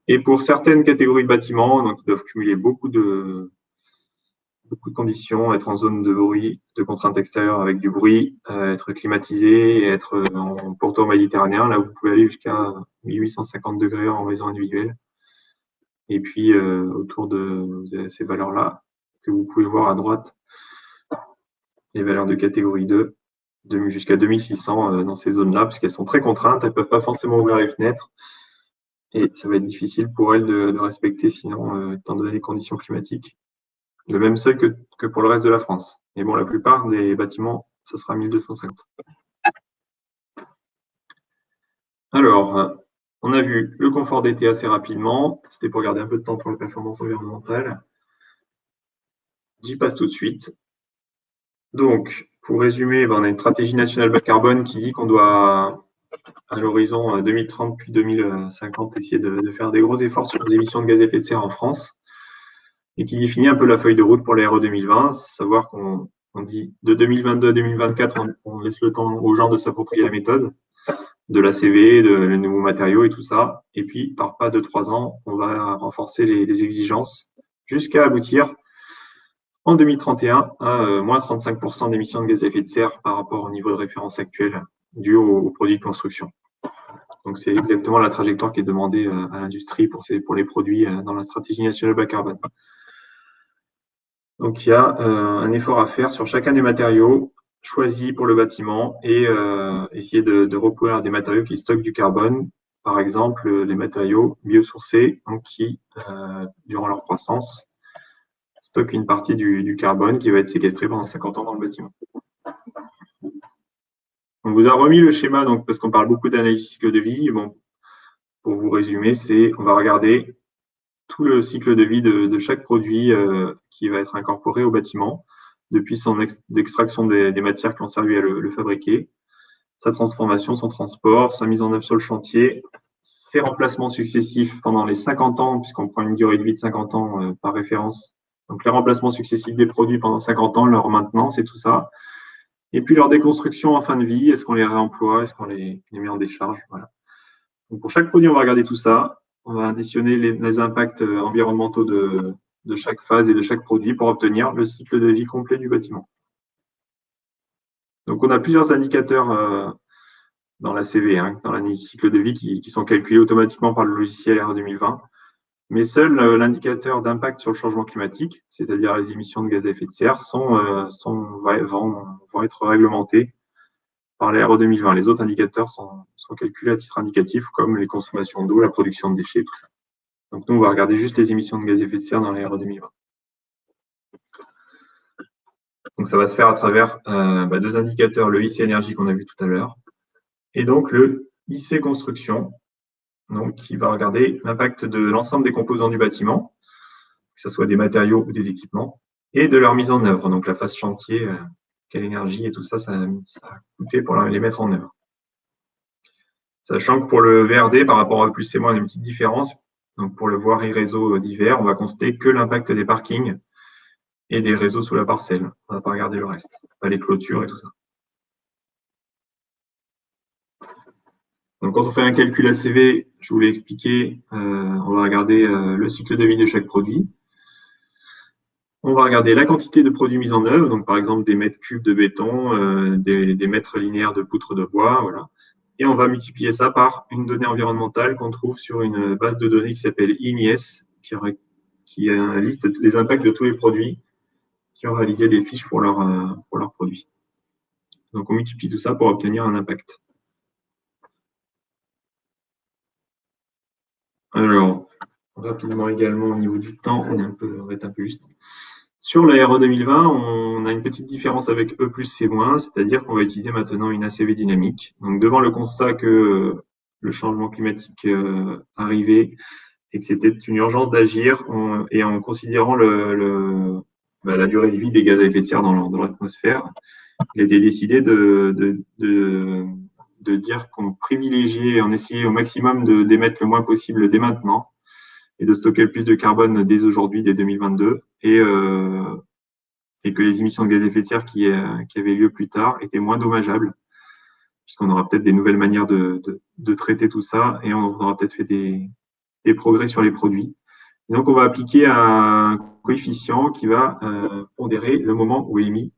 Et pour certaines catégories de bâtiments, donc, ils doivent cumuler beaucoup de conditions, être en zone de bruit, de contraintes extérieures avec du bruit, être climatisé et être en pourtour méditerranéen. Là, vous pouvez aller jusqu'à 1850 degrés en maison individuelle. Et puis, autour de ces valeurs-là, que vous pouvez voir à droite, les valeurs de catégorie 2, jusqu'à 2600 dans ces zones-là, parce qu'elles sont très contraintes, elles ne peuvent pas forcément ouvrir les fenêtres. Et ça va être difficile pour elles de respecter, sinon, étant donné les conditions climatiques. Le même seuil que pour le reste de la France. Mais bon, la plupart des bâtiments, ce sera 1250. Alors, on a vu le confort d'été assez rapidement. C'était pour garder un peu de temps pour la performance environnementale. J'y passe tout de suite. Donc, pour résumer, on a une stratégie nationale bas carbone qui dit qu'on doit, à l'horizon 2030 puis 2050, essayer de faire des gros efforts sur les émissions de gaz à effet de serre en France, et qui définit un peu la feuille de route pour les RE 2020, savoir qu'on dit de 2022 à 2024, on laisse le temps aux gens de s'approprier la méthode, de l'ACV, de les nouveaux matériaux et tout ça. Et puis, par pas de 3 ans, on va renforcer les exigences jusqu'à aboutir en 2031 à moins 35% d'émissions de gaz à effet de serre par rapport au niveau de référence actuel dû aux produits de construction. Donc, c'est exactement la trajectoire qui est demandée à l'industrie pour les produits dans la stratégie nationale bas carbone. Donc, il y a un effort à faire sur chacun des matériaux choisis pour le bâtiment et essayer de recourir à des matériaux qui stockent du carbone. Par exemple, les matériaux biosourcés, donc qui, durant leur croissance, stockent une partie du carbone qui va être séquestré pendant 50 ans dans le bâtiment. On vous a remis le schéma, donc, parce qu'on parle beaucoup d'analyse du cycle de vie. Bon, pour vous résumer, on va regarder tout le cycle de vie de chaque produit qui va être incorporé au bâtiment, depuis son extraction des matières qui ont servi à le fabriquer, sa transformation, son transport, sa mise en œuvre sur le chantier, ses remplacements successifs pendant les 50 ans, puisqu'on prend une durée de vie de 50 ans par référence. Donc les remplacements successifs des produits pendant 50 ans, leur maintenance et tout ça. Et puis leur déconstruction en fin de vie, est-ce qu'on les réemploie, est-ce qu'on les met en décharge, voilà. Donc pour chaque produit, on va regarder tout ça. On va additionner les impacts environnementaux de chaque phase et de chaque produit pour obtenir le cycle de vie complet du bâtiment. Donc, on a plusieurs indicateurs dans la CV, dans le cycle de vie, qui sont calculés automatiquement par le logiciel RE 2020. Mais seul l'indicateur d'impact sur le changement climatique, c'est-à-dire les émissions de gaz à effet de serre, vont être réglementés par les RE 2020. Les autres indicateurs sont calculés à titre indicatif, comme les consommations d'eau, la production de déchets, tout ça. Donc, nous, on va regarder juste les émissions de gaz à effet de serre dans les RE 2020. Donc, ça va se faire à travers deux indicateurs, le IC énergie qu'on a vu tout à l'heure, et donc le IC construction, donc, qui va regarder l'impact de l'ensemble des composants du bâtiment, que ce soit des matériaux ou des équipements, et de leur mise en œuvre, donc la phase chantier, quelle énergie et tout ça, ça a coûté pour les mettre en œuvre. Sachant que pour le VRD, par rapport à plus et moins, on a une petite différence. Donc, pour le voirie réseau divers, on va constater que l'impact des parkings et des réseaux sous la parcelle. On ne va pas regarder le reste, pas les clôtures et tout ça. Donc, quand on fait un calcul ACV, je vous l'ai expliqué, on va regarder le cycle de vie de chaque produit. On va regarder la quantité de produits mis en œuvre, donc par exemple des mètres cubes de béton, des mètres linéaires de poutres de bois, voilà. Et on va multiplier ça par une donnée environnementale qu'on trouve sur une base de données qui s'appelle INIES, qui liste les impacts de tous les produits qui ont réalisé des fiches pour leurs produits. Donc, on multiplie tout ça pour obtenir un impact. Alors, rapidement également au niveau du temps, on va être un peu juste. Sur la RE 2020, on a une petite différence avec E plus C-, c'est-à-dire qu'on va utiliser maintenant une ACV dynamique. Donc, devant le constat que le changement climatique arrivait et que c'était une urgence d'agir, et en considérant la durée de vie des gaz à effet de serre dans l'atmosphère, il a été décidé de dire qu'on privilégiait, on essayait au maximum d'émettre le moins possible dès maintenant et de stocker le plus de carbone dès aujourd'hui, dès 2022, et que les émissions de gaz à effet de serre qui avaient lieu plus tard étaient moins dommageables, puisqu'on aura peut-être des nouvelles manières de traiter tout ça et on aura peut-être fait des progrès sur les produits. Et donc, on va appliquer un coefficient qui va pondérer le moment où est émis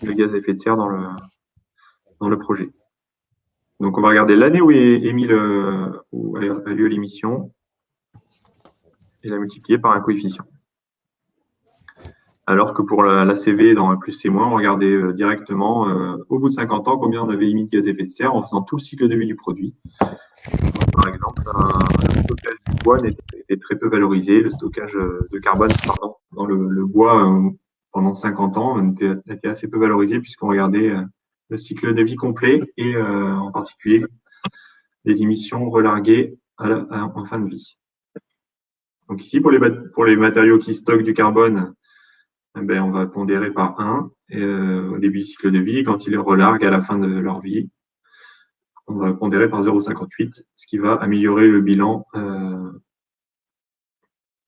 le gaz à effet de serre dans le projet. Donc, on va regarder l'année où est émis où a lieu l'émission et la multiplier par un coefficient. Alors que pour la CV, dans un plus C-, on regardait directement au bout de 50 ans combien on avait émis de gaz à effet de serre en faisant tout le cycle de vie du produit. Par exemple, le stockage du bois était très peu valorisé, le stockage de carbone dans le bois pendant 50 ans était assez peu valorisé puisqu'on regardait le cycle de vie complet et en particulier les émissions relarguées en fin de vie. Donc ici, pour les matériaux qui stockent du carbone, on va pondérer par 1 au début du cycle de vie. Quand ils les relarguent à la fin de leur vie, on va pondérer par 0,58, ce qui va améliorer le bilan,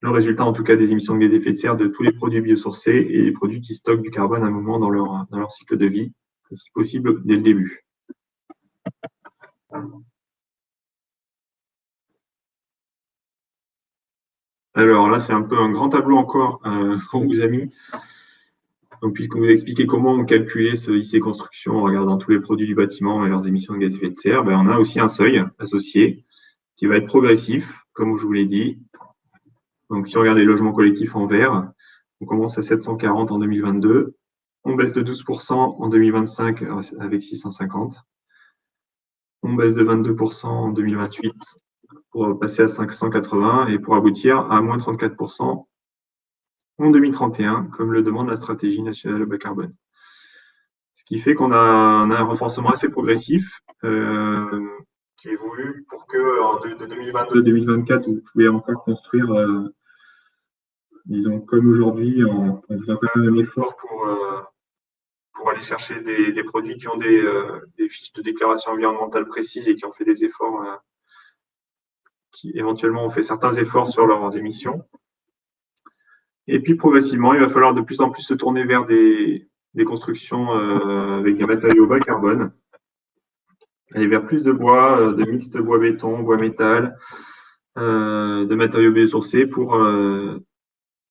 le résultat en tout cas des émissions de gaz à effet de serre de tous les produits biosourcés et les produits qui stockent du carbone à un moment dans leur cycle de vie, si possible dès le début. Alors là, c'est un peu un grand tableau encore qu'on vous a mis. Donc, puisqu'on vous a expliqué comment on calculait ce IC Construction en regardant tous les produits du bâtiment et leurs émissions de gaz à effet de serre, on a aussi un seuil associé qui va être progressif, comme je vous l'ai dit. Donc, si on regarde les logements collectifs en vert, on commence à 740 en 2022, on baisse de 12% en 2025 avec 650, on baisse de 22% en 2028 pour passer à 580 et pour aboutir à moins 34% en 2031, comme le demande la stratégie nationale bas carbone. Ce qui fait qu'on a un renforcement assez progressif qui est voulu pour que de 2022 à 2024, vous pouvez encore construire, disons, comme aujourd'hui, en faisant quand même un effort pour aller chercher des produits qui ont des fiches de déclaration environnementale précises et qui ont fait des efforts, qui éventuellement ont fait certains efforts sur leurs émissions. Et puis progressivement, il va falloir de plus en plus se tourner vers des constructions avec des matériaux bas carbone, aller vers plus de bois, de mixte bois-béton, bois-métal, de matériaux biosourcés pour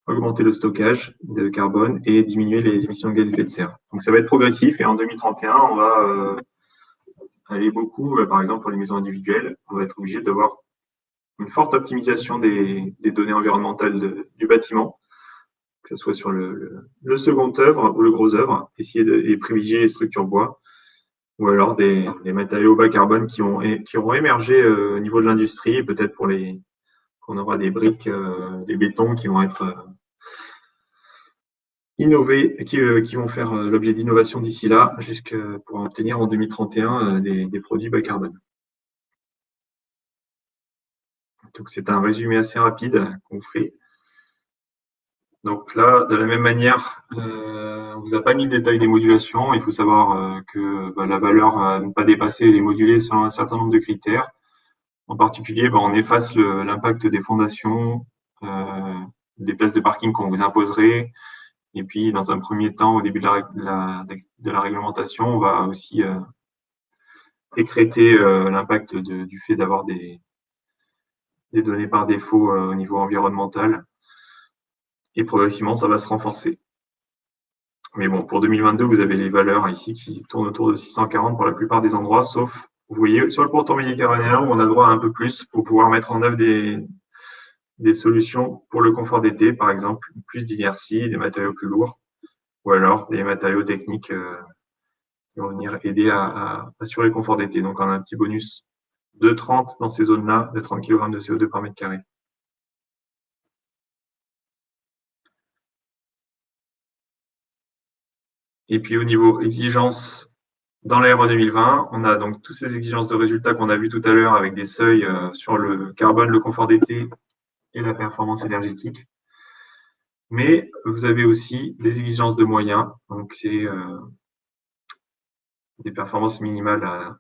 augmenter le stockage de carbone et diminuer les émissions de gaz à effet de serre. Donc ça va être progressif et en 2031, on va aller beaucoup, par exemple pour les maisons individuelles, on va être obligé d'avoir une forte optimisation des données environnementales du bâtiment, que ce soit sur le second œuvre ou le gros œuvre, essayer de privilégier les structures bois, ou alors des matériaux bas carbone qui auront émergé au niveau de l'industrie, peut-être qu'on aura des briques, des bétons qui vont être innovés, qui vont faire l'objet d'innovation d'ici là, pour obtenir en 2031 des produits bas carbone. Donc c'est un résumé assez rapide qu'on fait. Donc là, de la même manière, on vous a pas mis le détail des modulations. Il faut savoir que la valeur à ne pas dépasser est modulée selon un certain nombre de critères. En particulier, on efface l'impact des fondations, des places de parking qu'on vous imposerait. Et puis, dans un premier temps, au début de la réglementation, on va aussi écrêter l'impact du fait d'avoir des données par défaut au niveau environnemental. Et progressivement, ça va se renforcer. Mais bon, pour 2022, vous avez les valeurs ici qui tournent autour de 640 pour la plupart des endroits, sauf, vous voyez, sur le pourtour méditerranéen, où on a le droit à un peu plus pour pouvoir mettre en œuvre des solutions pour le confort d'été, par exemple, plus d'inertie, des matériaux plus lourds, ou alors des matériaux techniques qui vont venir aider à assurer le confort d'été. Donc, on a un petit bonus de 30 dans ces zones-là, de 30 kg de CO2 par mètre carré. Et puis au niveau exigence dans la RE 2020, on a donc toutes ces exigences de résultats qu'on a vues tout à l'heure avec des seuils sur le carbone, le confort d'été et la performance énergétique. Mais vous avez aussi des exigences de moyens. Donc c'est des performances minimales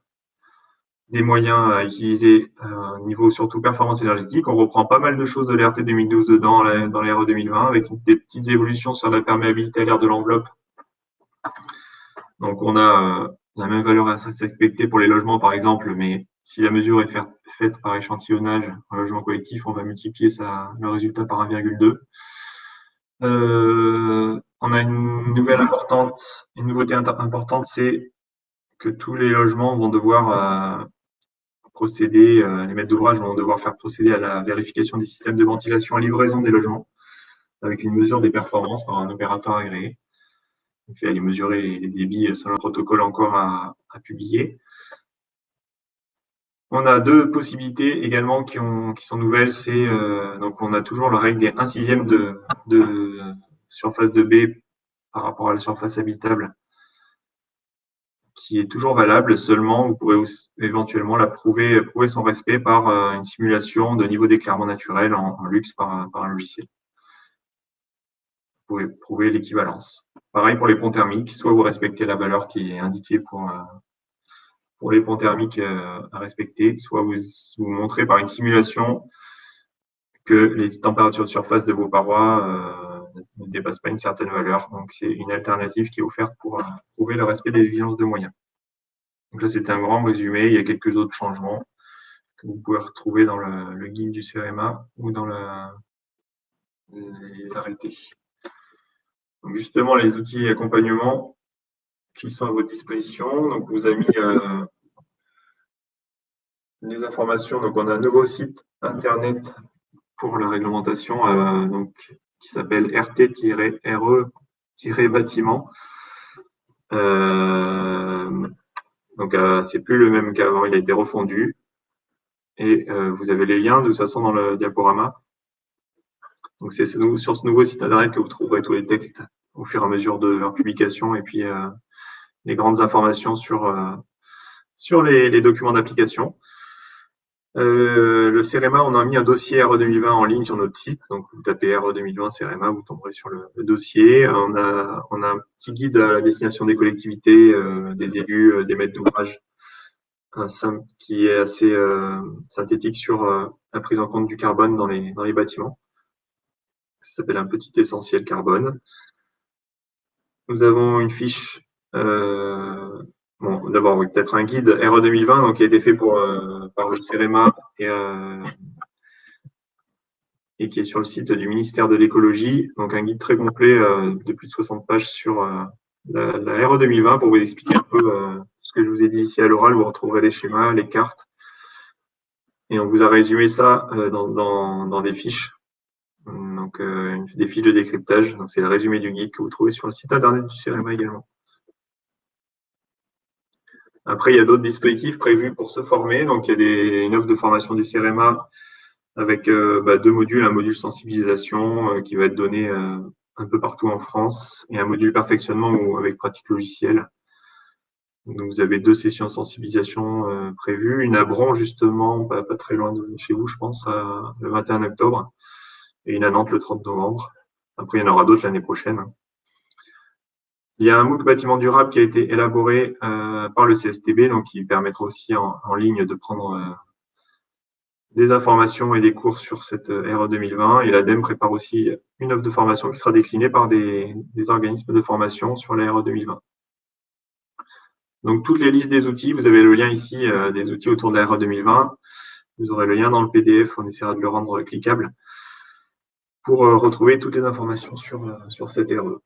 des moyens à utiliser au niveau surtout performance énergétique. On reprend pas mal de choses de l'ERT 2012 dedans, dans les RE 2020, avec des petites évolutions sur la perméabilité à l'air de l'enveloppe. Donc on a la même valeur à s'expecter pour les logements par exemple, mais si la mesure est faite par échantillonnage en logement collectif, on va multiplier le résultat par 1,2. On a une nouveauté importante, c'est que tous les logements vont devoir procéder, les maîtres d'ouvrage vont devoir faire procéder à la vérification des systèmes de ventilation à livraison des logements, avec une mesure des performances par un opérateur agréé. Donc, aller mesurer les débits selon le protocole encore à publier. On a deux possibilités également qui sont nouvelles. C'est donc on a toujours la règle des 1/6 de surface de baie par rapport à la surface habitable, qui est toujours valable. Seulement, vous pourrez éventuellement prouver son respect par une simulation de niveau d'éclairement naturel en luxe par un logiciel. Vous pouvez prouver l'équivalence. Pareil pour les ponts thermiques, soit vous respectez la valeur qui est indiquée pour les ponts thermiques à respecter, soit vous montrez par une simulation que les températures de surface de vos parois ne dépassent pas une certaine valeur. Donc, c'est une alternative qui est offerte pour prouver le respect des exigences de moyens. Donc là, c'était un grand résumé. Il y a quelques autres changements que vous pouvez retrouver dans le guide du CEREMA ou dans les arrêtés. Donc justement, les outils d'accompagnement qui sont à votre disposition. Donc, vous avez mis les informations. Donc, on a un nouveau site internet pour la réglementation qui s'appelle RT-RE-bâtiment. Donc, c'est plus le même qu'avant, il a été refondu. Et vous avez les liens de toute façon dans le diaporama. Donc, c'est sur ce nouveau site internet que vous trouverez tous les textes au fur et à mesure de leur publication et puis les grandes informations sur les documents d'application. Le CEREMA, on a mis un dossier RE 2020 en ligne sur notre site. Donc, vous tapez RE 2020 CEREMA, vous tomberez sur le dossier. On a un petit guide à la destination des collectivités, des élus, des maîtres d'ouvrage, qui est assez synthétique sur la prise en compte du carbone dans les bâtiments. Ça s'appelle un petit essentiel carbone. Nous avons une fiche. Bon, d'abord, oui, peut-être un guide RE 2020 donc, qui a été fait par le CEREMA et qui est sur le site du ministère de l'écologie. Donc, un guide très complet de plus de 60 pages sur la RE 2020 pour vous expliquer un peu ce que je vous ai dit ici à l'oral. Vous retrouverez les schémas, les cartes. Et on vous a résumé ça dans des fiches. Donc, des fiches de décryptage. Donc, c'est le résumé du guide que vous trouvez sur le site internet du CEREMA également. Après, il y a d'autres dispositifs prévus pour se former. Donc, il y a une offre de formation du CEREMA avec 2 modules, un module sensibilisation qui va être donné un peu partout en France et un module perfectionnement avec pratique logicielle. Donc, vous avez 2 sessions de sensibilisation prévues, une à Bron justement, pas très loin de chez vous, je pense, le 21 octobre, et une à Nantes le 30 novembre. Après, il y en aura d'autres l'année prochaine. Il y a un MOOC bâtiment durable qui a été élaboré par le CSTB, donc qui permettra aussi en ligne de prendre des informations et des cours sur cette RE 2020. Et l'ADEME prépare aussi une offre de formation qui sera déclinée par des organismes de formation sur la RE 2020. Donc, toutes les listes des outils, vous avez le lien ici des outils autour de la RE 2020. Vous aurez le lien dans le PDF, on essaiera de le rendre cliquable pour retrouver toutes les informations sur cette RE.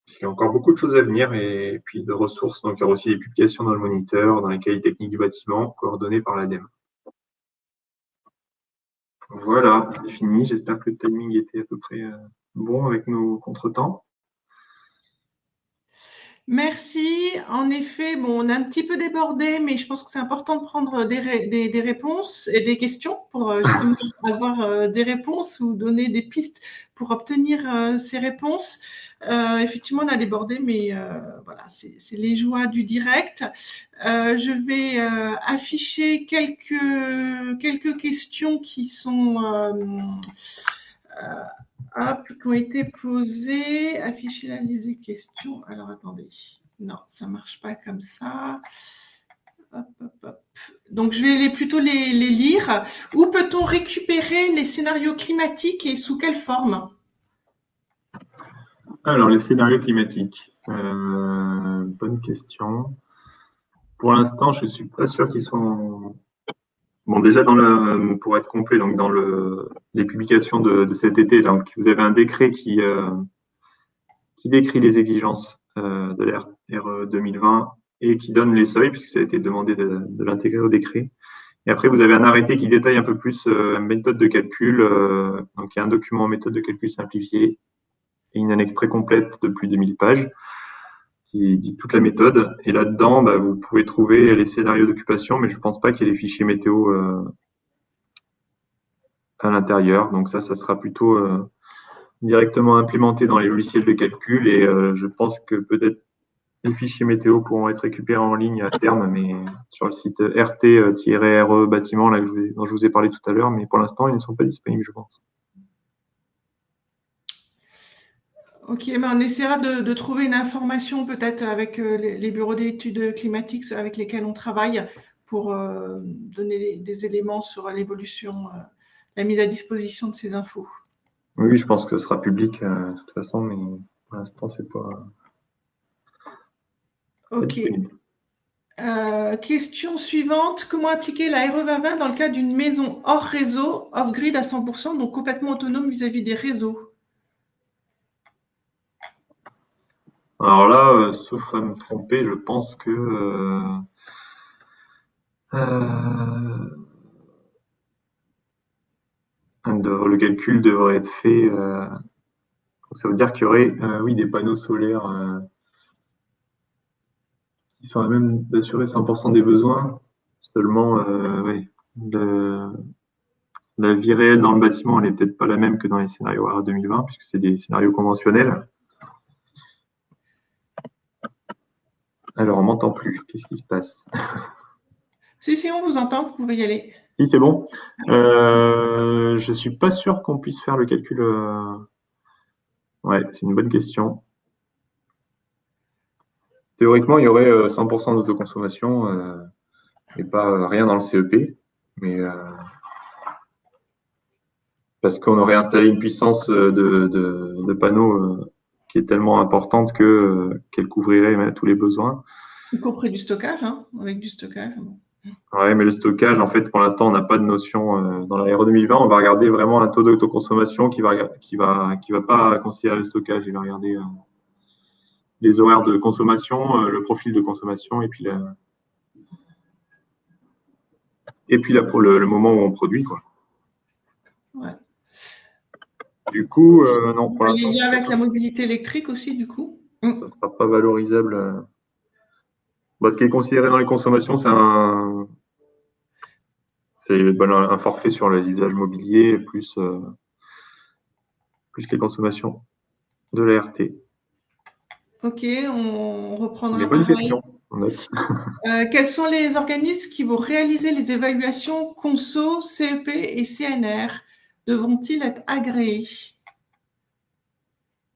Il y a encore beaucoup de choses à venir et puis de ressources. Donc, il y aura aussi des publications dans le Moniteur, dans les cahiers techniques du bâtiment, coordonnées par l'ADEME. Voilà, c'est fini. J'espère que le timing était à peu près bon avec nos contretemps. Merci. En effet, bon, on a un petit peu débordé, mais je pense que c'est important de prendre des réponses et des questions pour justement avoir des réponses ou donner des pistes pour obtenir ces réponses. Effectivement, on a débordé, mais voilà, c'est les joies du direct. Je vais afficher quelques questions qui sont qui ont été posées. Afficher la liste des questions. Alors, attendez. Non, ça ne marche pas comme ça. Hop, hop, hop. Donc, je vais plutôt les lire. Où peut-on récupérer les scénarios climatiques et sous quelle forme? Alors, les scénarios climatiques. Bonne question. Pour l'instant, je ne suis pas sûr qu'ils sont. Bon, déjà, pour être complet, donc dans les publications de cet été, donc, vous avez un décret qui décrit les exigences de l'RE 2020 et qui donne les seuils, puisque ça a été demandé de l'intégrer au décret. Et après, vous avez un arrêté qui détaille un peu plus la méthode de calcul. Donc, il y a un document méthode de calcul simplifié et une annexe très complète de plus de 1000 pages qui dit toute la méthode. Et là-dedans, vous pouvez trouver les scénarios d'occupation, mais je ne pense pas qu'il y ait les fichiers météo à l'intérieur. Donc ça sera plutôt directement implémenté dans les logiciels de calcul. Et je pense que peut-être les fichiers météo pourront être récupérés en ligne à terme, mais sur le site RT-RE bâtiment là, dont je vous ai parlé tout à l'heure, mais pour l'instant, ils ne sont pas disponibles, je pense. Ok, mais on essaiera de trouver une information peut-être avec les bureaux d'études climatiques avec lesquels on travaille pour donner des éléments sur l'évolution, la mise à disposition de ces infos. Oui, je pense que ce sera public de toute façon, mais pour l'instant, c'est pas Ok. disponible. Question suivante. Comment appliquer la RE 2020 dans le cas d'une maison hors réseau, off-grid à 100%, donc complètement autonome vis-à-vis des réseaux? Alors là, sauf à me tromper, je pense que le calcul devrait être fait. Ça veut dire qu'il y aurait, oui, des panneaux solaires qui sont à même d'assurer 100% des besoins. Seulement, oui, la vie réelle dans le bâtiment, elle n'est peut-être pas la même que dans les scénarios ARA 2020, puisque c'est des scénarios conventionnels. Alors, on m'entend plus. Qu'est-ce qui se passe? Si, on vous entend, vous pouvez y aller. Si, c'est bon. Je suis pas sûr qu'on puisse faire le calcul. Ouais, c'est une bonne question. Théoriquement, il y aurait 100% d'autoconsommation et pas rien dans le CEP, mais parce qu'on aurait installé une puissance de panneaux qui est tellement importante qu'elle couvrirait tous les besoins. Y compris du stockage, hein, avec du stockage. Ouais, mais le stockage, en fait, pour l'instant, on n'a pas de notion. Dans la RE 2020, on va regarder vraiment un taux d'autoconsommation qui va pas considérer le stockage. Il va regarder les horaires de consommation, le profil de consommation, et puis pour le moment où on produit, quoi. Ouais. Du coup, non, pour Les l'instant, liens avec la mobilité électrique aussi, du coup. ça ne sera pas valorisable. Ce qui est considéré dans les consommations, c'est un forfait sur les usages mobiliers plus les consommations de l'ART. Ok, on reprendra Mais bonne pareil. question, on note. Quels sont les organismes qui vont réaliser les évaluations conso, CEP et CNR? Devront-ils être agréés?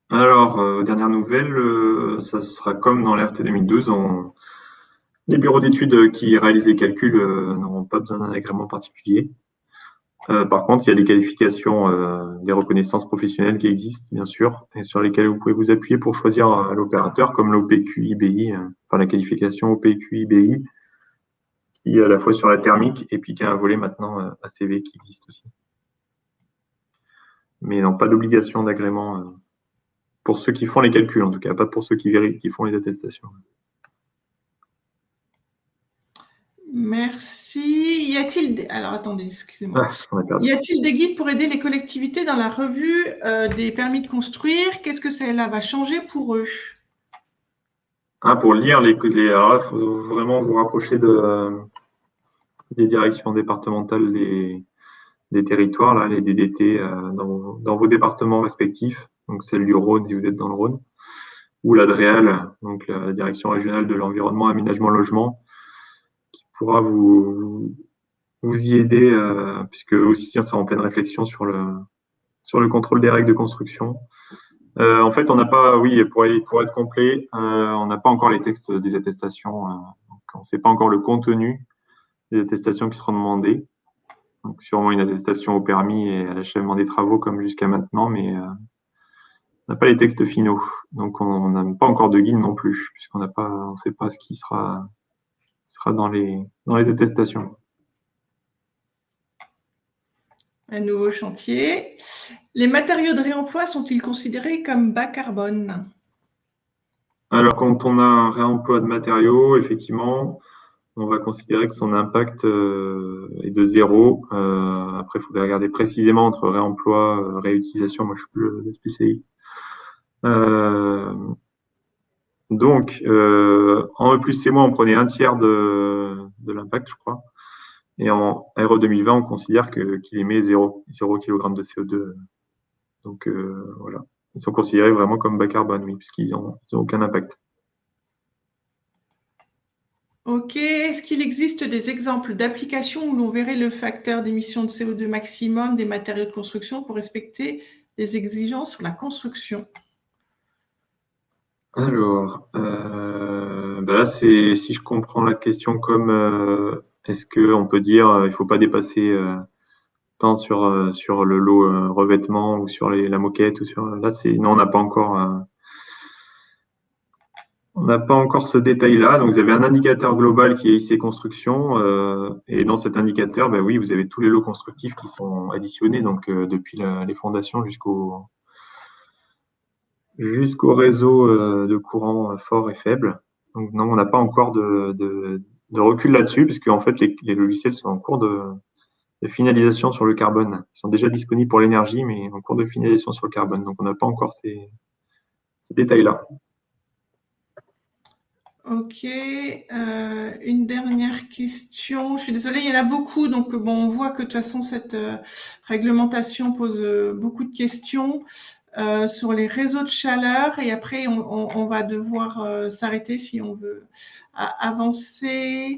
Alors, dernière nouvelle, ça sera comme dans l'RT 2012. Les bureaux d'études qui réalisent les calculs n'auront pas besoin d'un agrément particulier. Par contre, il y a des qualifications, des reconnaissances professionnelles qui existent, bien sûr, et sur lesquelles vous pouvez vous appuyer pour choisir l'opérateur, comme l'OPQI-BI, enfin la qualification OPQI-BI, qui est à la fois sur la thermique et puis qui a un volet maintenant ACV qui existe aussi. Mais non, pas d'obligation d'agrément pour ceux qui font les calculs, en tout cas, pas pour ceux qui font les attestations. Merci. Alors attendez, excusez-moi. On a perdu. Y a-t-il des guides pour aider les collectivités dans la revue des permis de construire? Qu'est-ce que cela va changer pour eux? Pour lire alors là, il faut vraiment vous rapprocher des directions départementales des territoires, là, les DDT, dans vos départements respectifs. Donc, celle du Rhône, si vous êtes dans le Rhône, ou la DREAL, donc la Direction régionale de l'environnement, aménagement, logement, qui pourra vous y aider, puisque eux aussi sont en pleine réflexion sur le contrôle des règles de construction. En fait, on n'a pas, oui, pour être complet, on n'a pas encore les textes des attestations. Donc on ne sait pas encore le contenu des attestations qui seront demandées. Donc sûrement une attestation au permis et à l'achèvement des travaux comme jusqu'à maintenant, mais on n'a pas les textes finaux. Donc on n'a pas encore de guide non plus, puisqu'on on ne sait pas ce qui sera dans les attestations. Un nouveau chantier. Les matériaux de réemploi sont-ils considérés comme bas carbone? Alors, quand on a un réemploi de matériaux, effectivement, on va considérer que son impact est de 0. Après, il faudrait regarder précisément entre réemploi, réutilisation. Moi, je suis plus le spécialiste. Donc, en E plus C-, on prenait un tiers de l'impact, je crois. Et en RE 2020, on considère qu'il émet 0 kg de CO2. Donc, voilà. Ils sont considérés vraiment comme bas carbone, oui, puisqu'ils n'ont aucun impact. Ok. Est-ce qu'il existe des exemples d'applications où l'on verrait le facteur d'émission de CO2 maximum des matériaux de construction pour respecter les exigences sur la construction? Alors, là, si je comprends la question comme est-ce qu'on peut dire il faut pas dépasser tant sur le lot revêtement ou sur la moquette ou sur là c'est non on n'a pas encore ce détail-là. Donc vous avez un indicateur global qui est IC Construction et dans cet indicateur, oui, vous avez tous les lots constructifs qui sont additionnés donc depuis les fondations jusqu'au réseau de courant fort et faible. Donc non, on n'a pas encore de recul là-dessus, puisque en fait les logiciels sont en cours de finalisation sur le carbone. Ils sont déjà disponibles pour l'énergie, mais en cours de finalisation sur le carbone. Donc on n'a pas encore ces détails-là. Ok. Une dernière question. Je suis désolée, il y en a beaucoup. Donc, bon, on voit que de toute façon, cette réglementation pose beaucoup de questions sur les réseaux de chaleur. Et après, on va devoir s'arrêter si on veut avancer.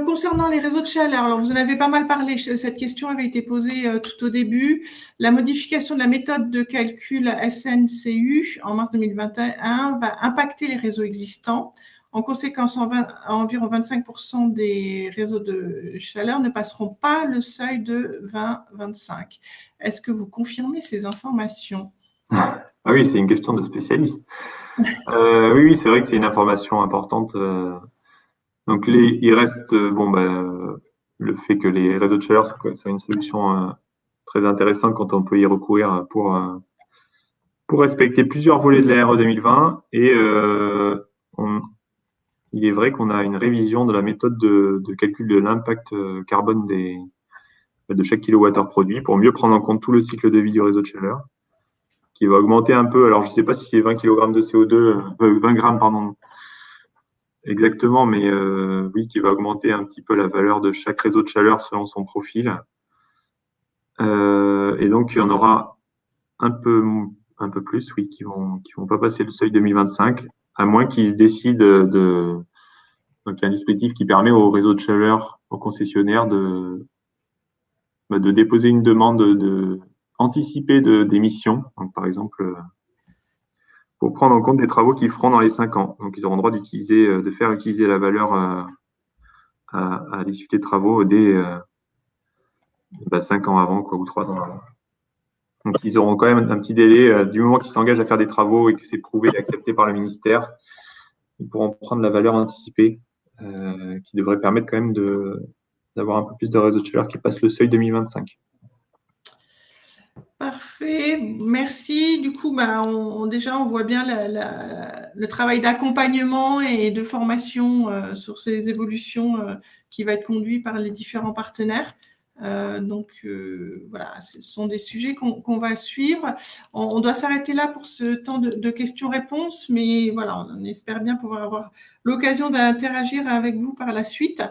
Concernant les réseaux de chaleur, alors vous en avez pas mal parlé, cette question avait été posée tout au début. La modification de la méthode de calcul SNCU en mars 2021 va impacter les réseaux existants. En conséquence, environ 25% des réseaux de chaleur ne passeront pas le seuil de 2025. Est-ce que vous confirmez ces informations? Ah oui, c'est une question de spécialiste. Oui, c'est vrai que c'est une information importante. Donc il reste le fait que les réseaux de chaleur soient une solution très intéressante quand on peut y recourir pour respecter plusieurs volets de la RE 2020 et il est vrai qu'on a une révision de la méthode de calcul de l'impact carbone de chaque kilowattheure produit pour mieux prendre en compte tout le cycle de vie du réseau de chaleur qui va augmenter un peu. Alors je ne sais pas si c'est 20 kg de CO2, 20 grammes pardon, exactement, mais oui, qui va augmenter un petit peu la valeur de chaque réseau de chaleur selon son profil. Et donc, il y en aura un peu plus, oui, qui vont pas passer le seuil 2025, à moins qu'ils décident donc, il y a un dispositif qui permet au réseau de chaleur, aux concessionnaires de déposer une demande anticipée d'émissions. Donc, par exemple, pour prendre en compte des travaux qu'ils feront dans les 5 ans. Donc, ils auront le droit de faire utiliser la valeur à l'issue des travaux dès 5 ans avant, ou 3 ans avant. Donc, ils auront quand même un petit délai du moment qu'ils s'engagent à faire des travaux et que c'est prouvé et accepté par le ministère. Ils pourront prendre la valeur anticipée qui devrait permettre quand même d'avoir un peu plus de réseau de chaleur qui passe le seuil 2025. Parfait, merci. Du coup, déjà, on voit bien le travail d'accompagnement et de formation sur ces évolutions qui va être conduit par les différents partenaires. Voilà, ce sont des sujets qu'on va suivre. On doit s'arrêter là pour ce temps de questions-réponses, mais voilà, on espère bien pouvoir avoir l'occasion d'interagir avec vous par la suite.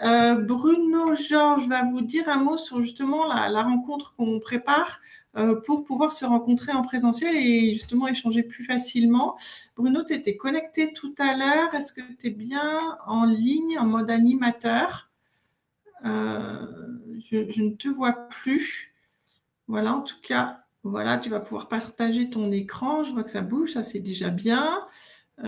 Bruno Georges va vous dire un mot sur justement la rencontre qu'on prépare pour pouvoir se rencontrer en présentiel et justement échanger plus facilement. Bruno, tu étais connecté tout à l'heure. Est-ce que tu es bien en ligne en mode animateur? Je ne te vois plus. Voilà, en tout cas, Voilà, tu vas pouvoir partager ton écran. Je vois que ça bouge, ça c'est déjà bien.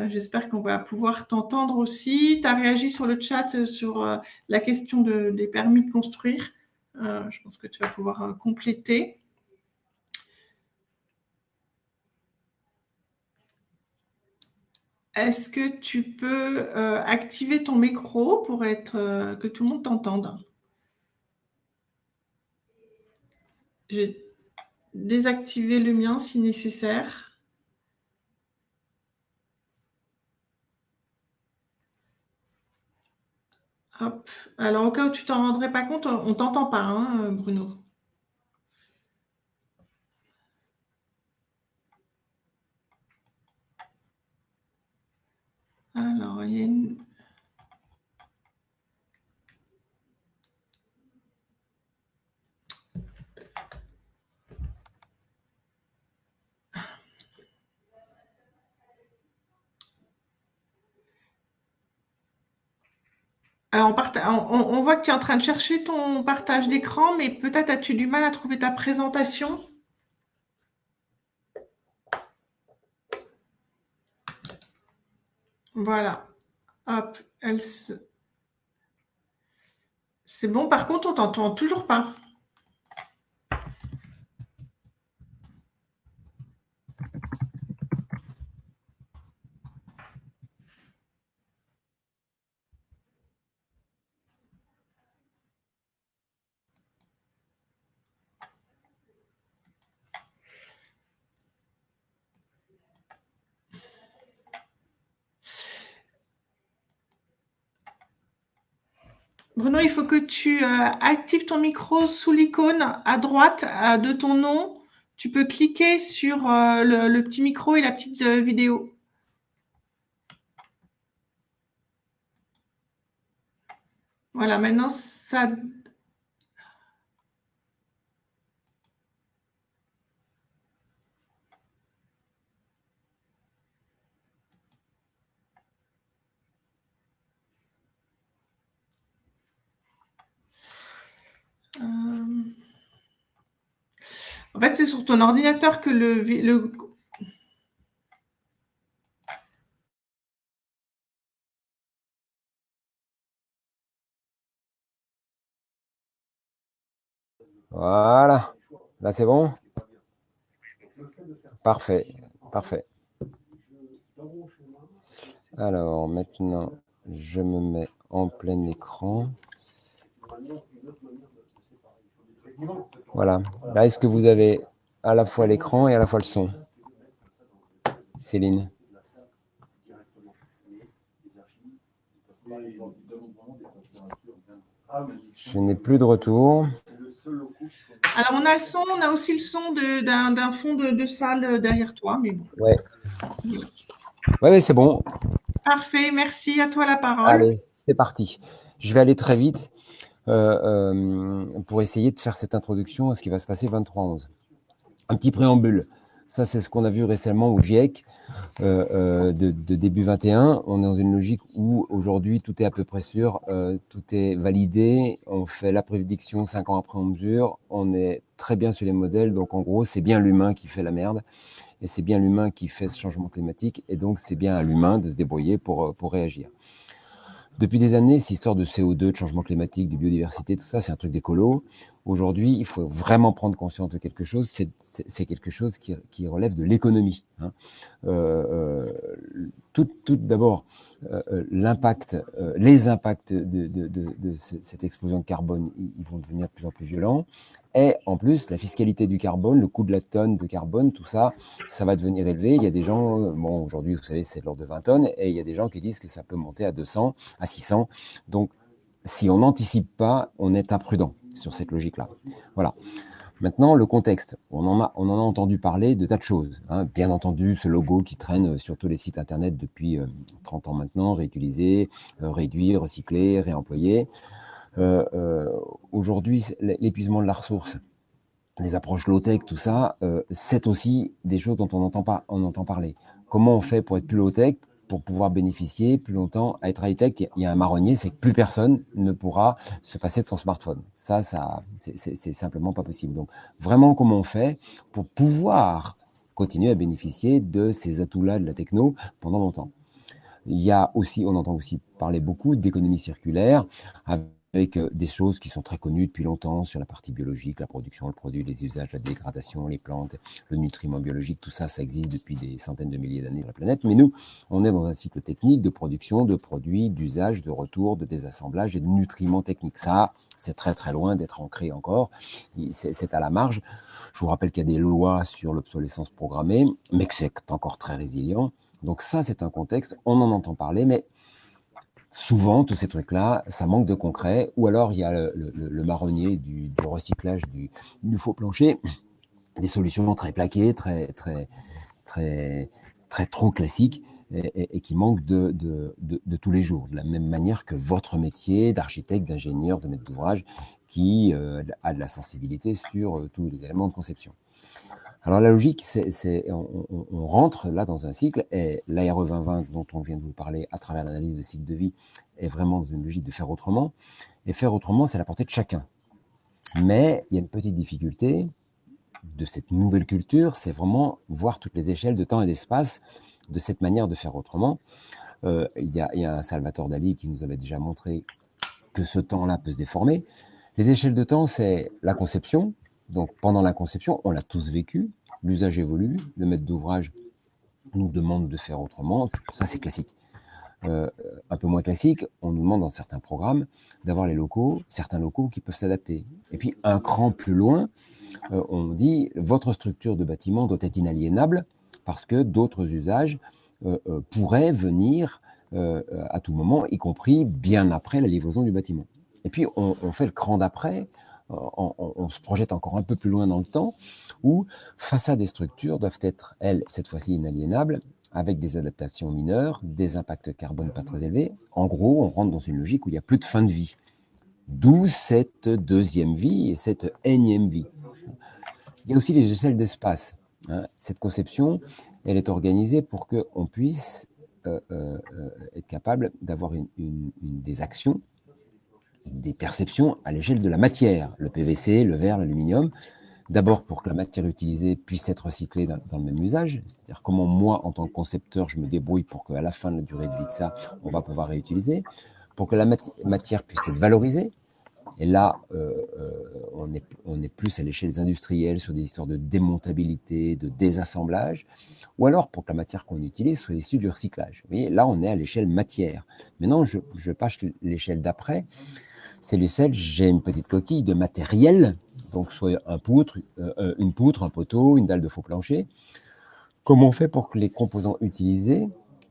J'espère qu'on va pouvoir t'entendre aussi. Tu as réagi sur le chat sur la question des permis de construire. Je pense que tu vas pouvoir compléter. Est-ce que tu peux activer ton micro pour que tout le monde t'entende? J'ai désactivé le mien si nécessaire. Hop. Alors, au cas où tu t'en rendrais pas compte, on t'entend pas, hein, Bruno. Alors, il y a une... Alors, on voit que tu es en train de chercher ton partage d'écran, mais peut-être as-tu du mal à trouver ta présentation. Voilà. Hop. C'est bon. Par contre, on t'entend toujours pas. Bruno, il faut que tu actives ton micro sous l'icône à droite de ton nom. Tu peux cliquer sur le petit micro et la petite vidéo. Voilà, maintenant, ça... En fait, c'est sur ton ordinateur que le... Voilà. Là, c'est bon? Parfait. Parfait. Alors, maintenant, je me mets en plein écran. Voilà. Là, est-ce que vous avez à la fois l'écran et à la fois le son? Céline? Je n'ai plus de retour. Alors, on a le son, on a aussi le son d'un fond de salle derrière toi, mais bon. Ouais. Ouais, c'est bon. Parfait, merci. À toi la parole. Allez, c'est parti. Je vais aller très vite pour essayer de faire cette introduction à ce qui va se passer 23-11. Un petit préambule. Ça, c'est ce qu'on a vu récemment au GIEC de début 21. On est dans une logique où aujourd'hui, tout est à peu près sûr, tout est validé. On fait la prédiction 5 ans après on mesure. On est très bien sur les modèles. Donc, en gros, c'est bien l'humain qui fait la merde. Et c'est bien l'humain qui fait ce changement climatique. Et donc, c'est bien à l'humain de se débrouiller pour réagir. Depuis des années, cette histoire de CO2, de changement climatique, de biodiversité, tout ça, c'est un truc d'écolo. Aujourd'hui, il faut vraiment prendre conscience de quelque chose. C'est quelque chose qui relève de l'économie. Hein. Tout d'abord, l'impact, les impacts de cette explosion de carbone, ils vont devenir de plus en plus violents. Et en plus, la fiscalité du carbone, le coût de la tonne de carbone, tout ça, ça va devenir élevé. Il y a des gens, bon, aujourd'hui, vous savez, c'est de l'ordre de 20 tonnes, et il y a des gens qui disent que ça peut monter à 200, à 600. Donc, si on n'anticipe pas, on est imprudent sur cette logique-là. Voilà. Maintenant, le contexte. On en a entendu parler de tas de choses. Hein. Bien entendu, ce logo qui traîne sur tous les sites Internet depuis 30 ans maintenant, réutiliser, réduire, recycler, réemployer. Aujourd'hui, l'épuisement de la ressource, les approches low-tech, tout ça, c'est aussi des choses dont on entend parler. Comment on fait pour être plus low-tech, pour pouvoir bénéficier plus longtemps à être high-tech, il y a un marronnier, c'est que plus personne ne pourra se passer de son smartphone. Ça c'est simplement pas possible. Donc, vraiment, comment on fait pour pouvoir continuer à bénéficier de ces atouts-là de la techno pendant longtemps? Il y a aussi, on entend aussi parler beaucoup d'économie circulaire, avec des choses qui sont très connues depuis longtemps sur la partie biologique, la production, le produit, les usages, la dégradation, les plantes, le nutriment biologique, tout ça, ça existe depuis des centaines de milliers d'années sur la planète. Mais nous, on est dans un cycle technique de production, de produits, d'usage, de retour, de désassemblage et de nutriments techniques. Ça, c'est très très loin d'être ancré encore. C'est à la marge. Je vous rappelle qu'il y a des lois sur l'obsolescence programmée, mais que c'est encore très résilient. Donc ça, c'est un contexte, on en entend parler, mais souvent, tous ces trucs-là, ça manque de concret, ou alors il y a le marronnier du recyclage du faux plancher, des solutions très plaquées, très trop classiques, et qui manquent de tous les jours, de la même manière que votre métier d'architecte, d'ingénieur, de maître d'ouvrage, qui a de la sensibilité sur tous les éléments de conception. Alors la logique, on rentre là dans un cycle, et l'ARE 2020 dont on vient de vous parler à travers l'analyse de cycle de vie est vraiment dans une logique de faire autrement. Et faire autrement, c'est à la portée de chacun. Mais il y a une petite difficulté de cette nouvelle culture, c'est vraiment voir toutes les échelles de temps et d'espace de cette manière de faire autrement. Il y a un Salvatore Dali qui nous avait déjà montré que ce temps-là peut se déformer. Les échelles de temps, c'est la conception. Donc, pendant la conception, on l'a tous vécu. L'usage évolue. Le maître d'ouvrage nous demande de faire autrement. Ça, c'est classique. Un peu moins classique, on nous demande dans certains programmes d'avoir certains locaux qui peuvent s'adapter. Et puis, un cran plus loin, on dit votre structure de bâtiment doit être inaliénable parce que d'autres usages pourraient venir à tout moment, y compris bien après la livraison du bâtiment. Et puis, on fait le cran d'après. On se projette encore un peu plus loin dans le temps, où façades et structures doivent être, elles, cette fois-ci inaliénables, avec des adaptations mineures, des impacts carbone pas très élevés. En gros, on rentre dans une logique où il n'y a plus de fin de vie. D'où cette deuxième vie et cette énième vie. Il y a aussi les échelles d'espace. Cette conception, elle est organisée pour qu'on puisse être capable d'avoir des actions, des perceptions à l'échelle de la matière, le PVC, le verre, l'aluminium. D'abord pour que la matière utilisée puisse être recyclée dans le même usage, c'est-à-dire comment moi, en tant que concepteur, je me débrouille pour qu'à la fin de la durée de vie de ça, on va pouvoir réutiliser, pour que la matière puisse être valorisée. Et là, on est plus à l'échelle des industriels sur des histoires de démontabilité, de désassemblage, ou alors pour que la matière qu'on utilise soit issue du recyclage. Vous voyez, là, on est à l'échelle matière. Maintenant, je passe l'échelle d'après. C'est l'échelle, j'ai une petite coquille de matériel, donc soit une poutre, un poteau, une dalle de faux plancher. Comment on fait pour que les composants utilisés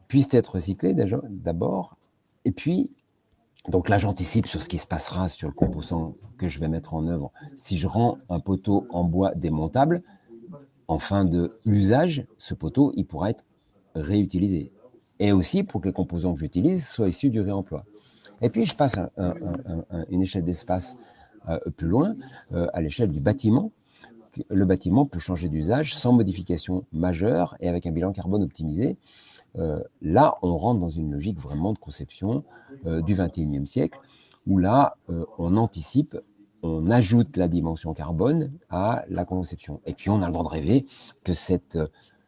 puissent être recyclés d'abord? Et puis, donc là, j'anticipe sur ce qui se passera sur le composant que je vais mettre en œuvre. Si je rends un poteau en bois démontable, en fin d'usage, ce poteau, il pourra être réutilisé. Et aussi pour que les composants que j'utilise soient issus du réemploi. Et puis, je passe une échelle d'espace plus loin, à l'échelle du bâtiment. Le bâtiment peut changer d'usage sans modification majeure et avec un bilan carbone optimisé. Là, on rentre dans une logique vraiment de conception du 21e siècle, où là, on anticipe, on ajoute la dimension carbone à la conception. Et puis, on a le droit de rêver que cette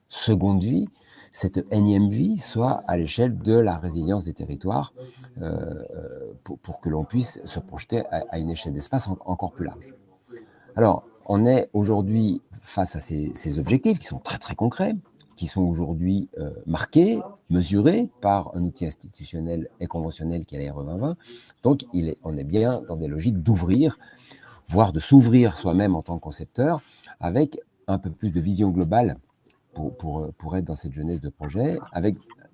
seconde vie, cette énième vie soit à l'échelle de la résilience des territoires pour que l'on puisse se projeter à une échelle d'espace encore plus large. Alors, on est aujourd'hui face à ces objectifs qui sont très très concrets, qui sont aujourd'hui marqués, mesurés par un outil institutionnel et conventionnel qui est l'ARE 2020. Donc, on est bien dans des logiques d'ouvrir, voire de s'ouvrir soi-même en tant que concepteur, avec un peu plus de vision globale pour être dans cette jeunesse de projet,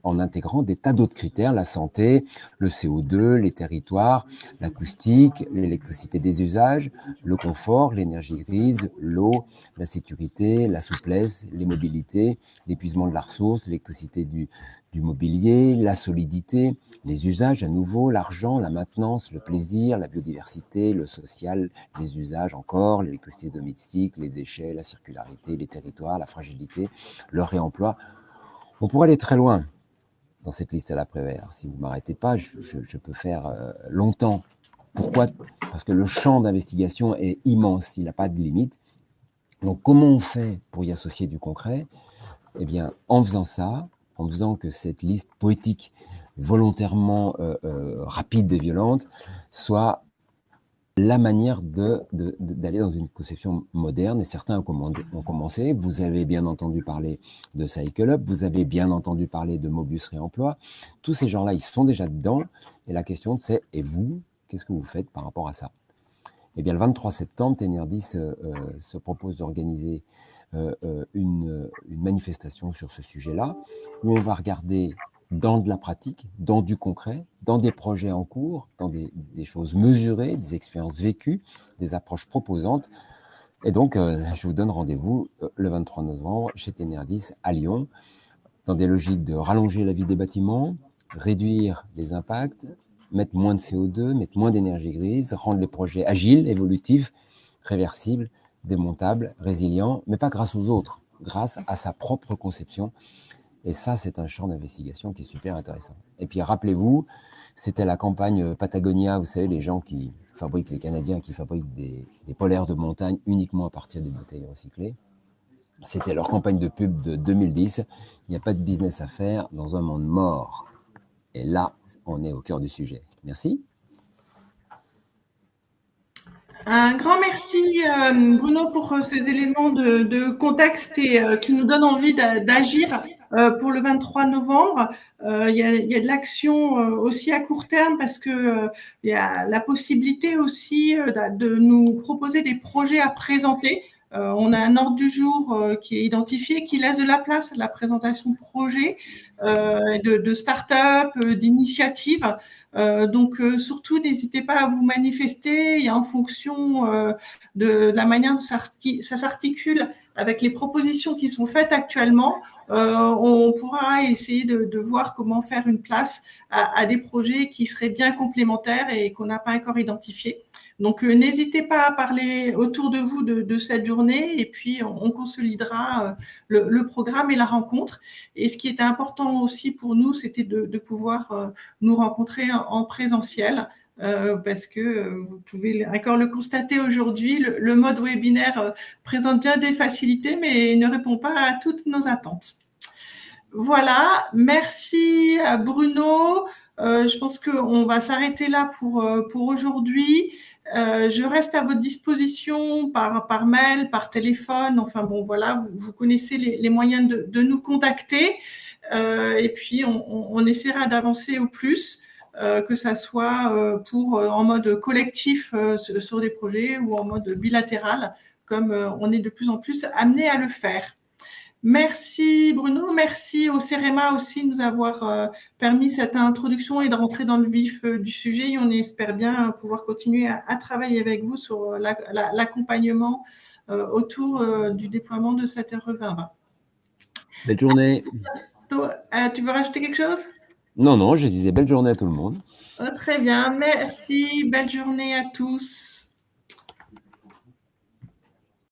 en intégrant des tas d'autres critères, la santé, le CO2, les territoires, l'acoustique, l'électricité des usages, le confort, l'énergie grise, l'eau, la sécurité, la souplesse, les mobilités, l'épuisement de la ressource, l'électricité du mobilier, la solidité, les usages à nouveau, l'argent, la maintenance, le plaisir, la biodiversité, le social, les usages encore, l'électricité domestique, les déchets, la circularité, les territoires, la fragilité, le réemploi. On pourrait aller très loin. dans cette liste à la Prévert. Si vous ne m'arrêtez pas, je peux faire longtemps. Pourquoi? Parce que le champ d'investigation est immense, il n'a pas de limite. Donc, comment on fait pour y associer du concret? Eh bien, en faisant ça, en faisant que cette liste poétique volontairement rapide et violente soit la manière d'aller dans une conception moderne. Et certains ont commencé. Vous avez bien entendu parler de Cycle Up, vous avez bien entendu parler de Mobius Réemploi. Tous ces gens-là, ils sont déjà dedans. Et la question, c'est, et vous, qu'est-ce que vous faites par rapport à ça? Eh bien, le 23 septembre, Tenerdis se propose d'organiser une manifestation sur ce sujet-là, où on va regarder dans de la pratique, dans du concret, dans des projets en cours, dans des choses mesurées, des expériences vécues, des approches proposantes. Et donc, je vous donne rendez-vous le 23 novembre chez Tenerdis à Lyon, dans des logiques de rallonger la vie des bâtiments, réduire les impacts, mettre moins de CO2, mettre moins d'énergie grise, rendre les projets agiles, évolutifs, réversibles, démontables, résilients, mais pas grâce aux autres, grâce à sa propre conception. Et ça, c'est un champ d'investigation qui est super intéressant. Et puis, rappelez-vous, c'était la campagne Patagonia, vous savez, les gens qui fabriquent, les Canadiens qui fabriquent des polaires de montagne uniquement à partir des bouteilles recyclées. C'était leur campagne de pub de 2010. Il n'y a pas de business à faire dans un monde mort. Et là, on est au cœur du sujet. Merci. Un grand merci, Bruno, pour ces éléments de contexte et qui nous donnent envie d'agir pour le 23 novembre. Il y a de l'action aussi à court terme parce que il y a la possibilité aussi de nous proposer des projets à présenter. On a un ordre du jour qui est identifié, qui laisse de la place à la présentation de projets, de start-up, d'initiatives. Donc, surtout, n'hésitez pas à vous manifester et en fonction de la manière dont ça s'articule avec les propositions qui sont faites actuellement, on pourra essayer de voir comment faire une place à des projets qui seraient bien complémentaires et qu'on n'a pas encore identifiés. Donc, n'hésitez pas à parler autour de vous de cette journée et puis on consolidera le programme et la rencontre. Et ce qui était important aussi pour nous, c'était de pouvoir nous rencontrer en présentiel. Parce que vous pouvez encore le constater aujourd'hui, le mode webinaire présente bien des facilités, mais ne répond pas à toutes nos attentes. Voilà, merci à Bruno. Je pense qu'on va s'arrêter là pour aujourd'hui. Je reste à votre disposition par mail, par téléphone. Enfin bon, voilà, vous connaissez les moyens de nous contacter. Et puis, on essaiera d'avancer au plus, que ça soit en mode collectif sur des projets ou en mode bilatéral, comme on est de plus en plus amené à le faire. Merci Bruno, merci au CEREMA aussi de nous avoir permis cette introduction et de rentrer dans le vif du sujet. Et on espère bien pouvoir continuer à travailler avec vous sur l'accompagnement autour du déploiement de cette RE2020. Belle journée. Tu veux rajouter quelque chose? Non, je disais belle journée à tout le monde. Très bien, merci, belle journée à tous.